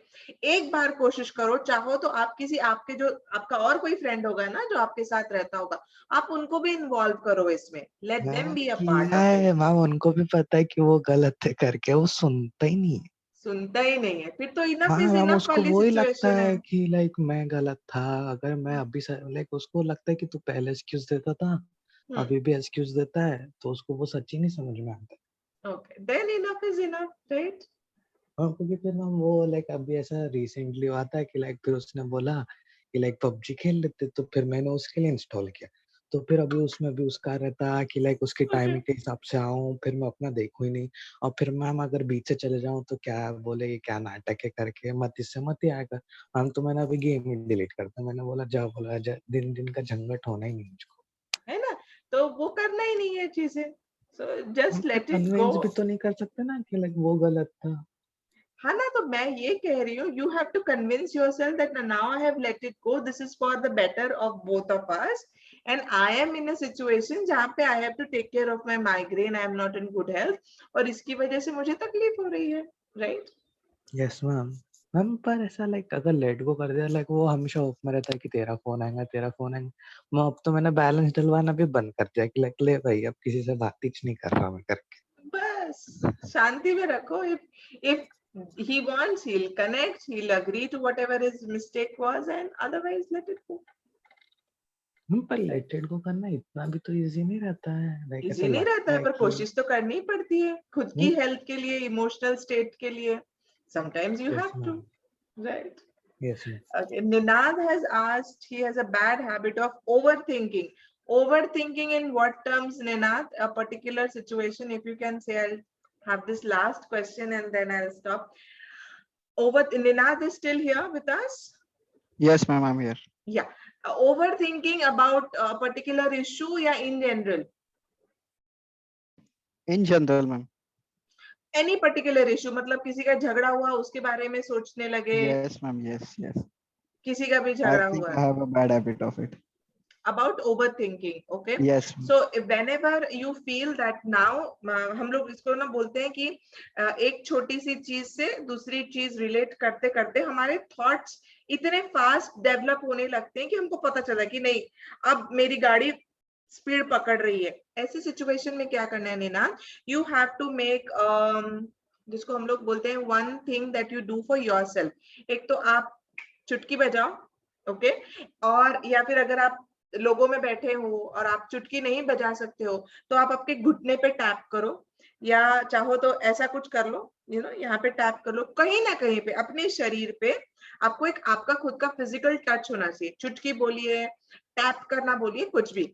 S1: एक बार कोशिश करो, चाहो तो आप किसी आपके जो आपका और कोई फ्रेंड होगा ना जो आपके साथ रहता होगा, आप उनको भी इन्वॉल्व करो इसमें, let them
S10: ma'am
S1: be a part
S10: किया
S1: of it.
S10: है मैम, उनको भी पता है कि वो गलत है करके, वो सुनता ही नहीं है।
S1: सुनता ही नहीं है, फिर तो इनफ
S10: हाँ
S1: इज
S10: मैम,
S1: इनफ
S10: उसको
S1: वाली
S10: वो ही लगता
S1: सिचुएशन है.
S10: है कि लाइक मैं गलत था, अगर मैं अभी लाइक उसको लगता है कि तू पहले एक्सक्यूज देता था, अभी भी एक्सक्यूज देता है, तो उसको वो सच्ची नहीं समझ में आता।
S1: Okay, then enough is enough, right?
S10: और क्योंकि फिर मैम वो लाइक अभी ऐसा रिसेंटली हुआ था कि लाइक फिर उसने बोला कि लाइक पबजी खेल लेते, तो फिर मैंने उसके लिए इंस्टॉल किया, तो फिर अभी उसमें भी उसका रहता कि लाइक उसकी टाइमिंग के हिसाब से आऊँ, फिर मैं अपना देखूं ही नहीं, और फिर मैम अगर बीच से चले जाऊं तो क्या बोले ये क्या नाटक है करके, मत इससे मत ही आएगा। मैम तो मैंने अभी गेम ही डिलीट कर दिया, मैंने बोला जा, बोला दिन दिन का झंझट होना ही नहीं मुझको।
S1: है ना, तो वो करना ही नहीं है चीजें, सो जस्ट
S10: हम पर
S1: लेट इट गो.
S10: कन्विंस भी तो नहीं कर सकते ना कि लाइक वो गलत था।
S1: हाँ ना, तो मैं ये कह रही हूँ, you have to convince yourself that now I have let it go, this is for the better off both of us, and I am in a situation जहाँ पे I have to take care of my migraine, I am not in good health, और इसकी वजह से मुझे तकलीफ हो रही है, राइट?
S10: Yes ma'am. मैम पर ऐसा लाइक अगर लेट गो कर दिया, लाइक वो हमेशा होप में रहता है कि तेरा फोन आएगा, तेरा फोन आएगा। मैं अब तो मैंने बैलेंस डलवाना भी बंद कर दिया कि लाइक ले भाई अब किसी से बात ही नहीं कर रहा मैं करके।
S1: बस शांति में रखो. if he wants, he'll connect, he'll agree to whatever his mistake was, and otherwise let it go.
S10: पर लेट इट गो करना इतना भी तो इजी नहीं रहता है, लाइक ऐसा
S1: इजी नहीं रहता
S10: लगता
S1: है,
S10: है
S1: पर
S10: कि
S1: कोशिश तो करनी ही पड़ती है खुद की हेल्थ के लिए, इमोशनल स्टेट के लिए. Sometimes you
S10: yes
S1: have to,
S10: ma'am,
S1: right?
S10: Yes ma'am.
S1: Okay, Ninad has asked, he has a bad habit of overthinking. Overthinking in what terms, Ninad? A particular situation, if you can say. I'll have this last question and then I'll stop. Ninad is still here with us?
S11: Yes, ma'am, I'm here.
S1: Yeah. Overthinking about a particular issue, yeah, in general?
S11: In general, ma'am.
S1: Any particular issue, मतलब किसी का झगड़ा हुआ उसके बारे में सोचने लगे,
S11: Yes, ma'am. Yes, yes.
S1: किसी का भी
S11: I
S1: झगड़ा
S11: think
S1: हुआ.
S11: I have a bad habit of it.
S1: About overthinking, okay?
S11: Yes, ma'am.
S1: So whenever you feel that now, हम लोग इसको ना बोलते हैं कि एक छोटी सी चीज से दूसरी चीज रिलेट करते करते हमारे थॉट्स इतने फास्ट डेवलप होने लगते हैं कि हमको पता चला कि नहीं, अब मेरी गाड़ी स्पीड पकड़ रही है. ऐसी सिचुएशन में क्या करना है Ninad? You have to make, जिसको हम लोग बोलते हैं one thing that you do for yourself. एक तो आप चुटकी बजाओ, ओके? और या फिर अगर आप लोगों में बैठे हो और आप चुटकी नहीं बजा सकते हो, तो आप आपके घुटने पे टैप करो, या चाहो तो ऐसा कुछ कर लो, यहाँ पे टैप कर लो, कहीं ना कहीं पे अपने शरीर पे आपको एक आपका खुद का फिजिकल टच होना चाहिए. चुटकी बोलिए, टैप करना बोलिए, कुछ भी.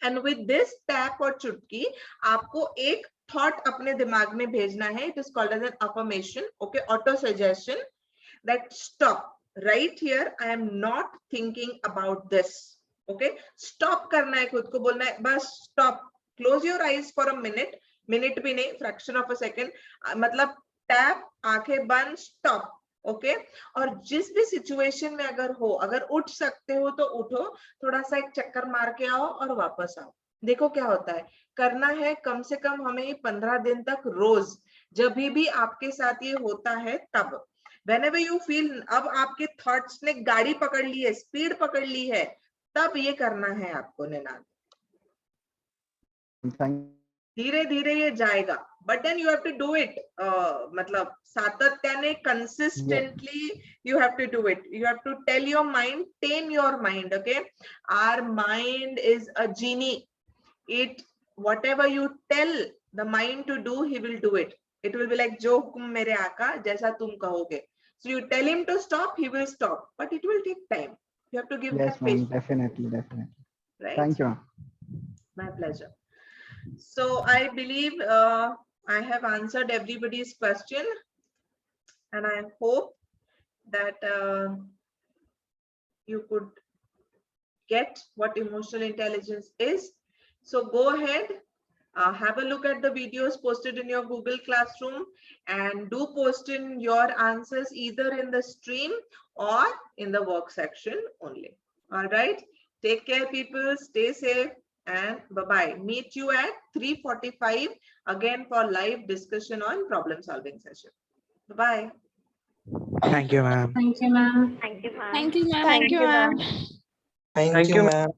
S1: एंड विद दिस टैप और चुटकी आपको एक थॉट अपने दिमाग में भेजना है. It is called as an affirmation, okay, auto suggestion, that stop right here, I am not thinking about this. Okay, stop करना है, खुद को बोलना है बस stop, close your eyes for a minute भी नहीं, fraction of a second, मतलब tap, आंखें बंद, stop. ओके और जिस भी सिचुएशन में अगर हो, अगर उठ सकते हो तो उठो, थोड़ा सा एक चक्कर मार के आओ और वापस आओ। देखो क्या होता है, करना है कम से कम हमें 15 दिन तक रोज। जब भी आपके साथ ये होता है तब whenever you feel अब आपके थॉट्स ने गाड़ी पकड़ ली है, स्पीड पकड़ ली है, तब ये करना है आपको निनाद। धीरे धीरे ये जाएगा, but then you have to do it, मतलब सातत्याने consistently you have to do it. You have to tell your mind, tame your mind. Okay, our mind is a genie. It, whatever you tell the mind to do, he will do it. It will be like jo hukum mere aaka jaisa tum kahoge. So you tell him to stop, he will stop, but it will take time. You have to give
S11: Yes,
S1: that
S11: ma'am.
S1: patience.
S11: Definitely, definitely.
S1: Right?
S11: Thank you, ma'am.
S1: My pleasure. So I believe I have answered everybody's question, and I hope that you could get what emotional intelligence is. So go ahead, have a look at the videos posted in your Google Classroom, and do post in your answers either in the stream or in the work section only. All right, take care people, stay safe, and bye-bye. Meet you at 3:45 again for live discussion on problem solving session. Bye-bye.
S10: Thank you, ma'am.
S4: Thank you, ma'am.
S3: Thank you, ma'am.
S7: Thank you, ma'am.
S10: Thank you, ma'am.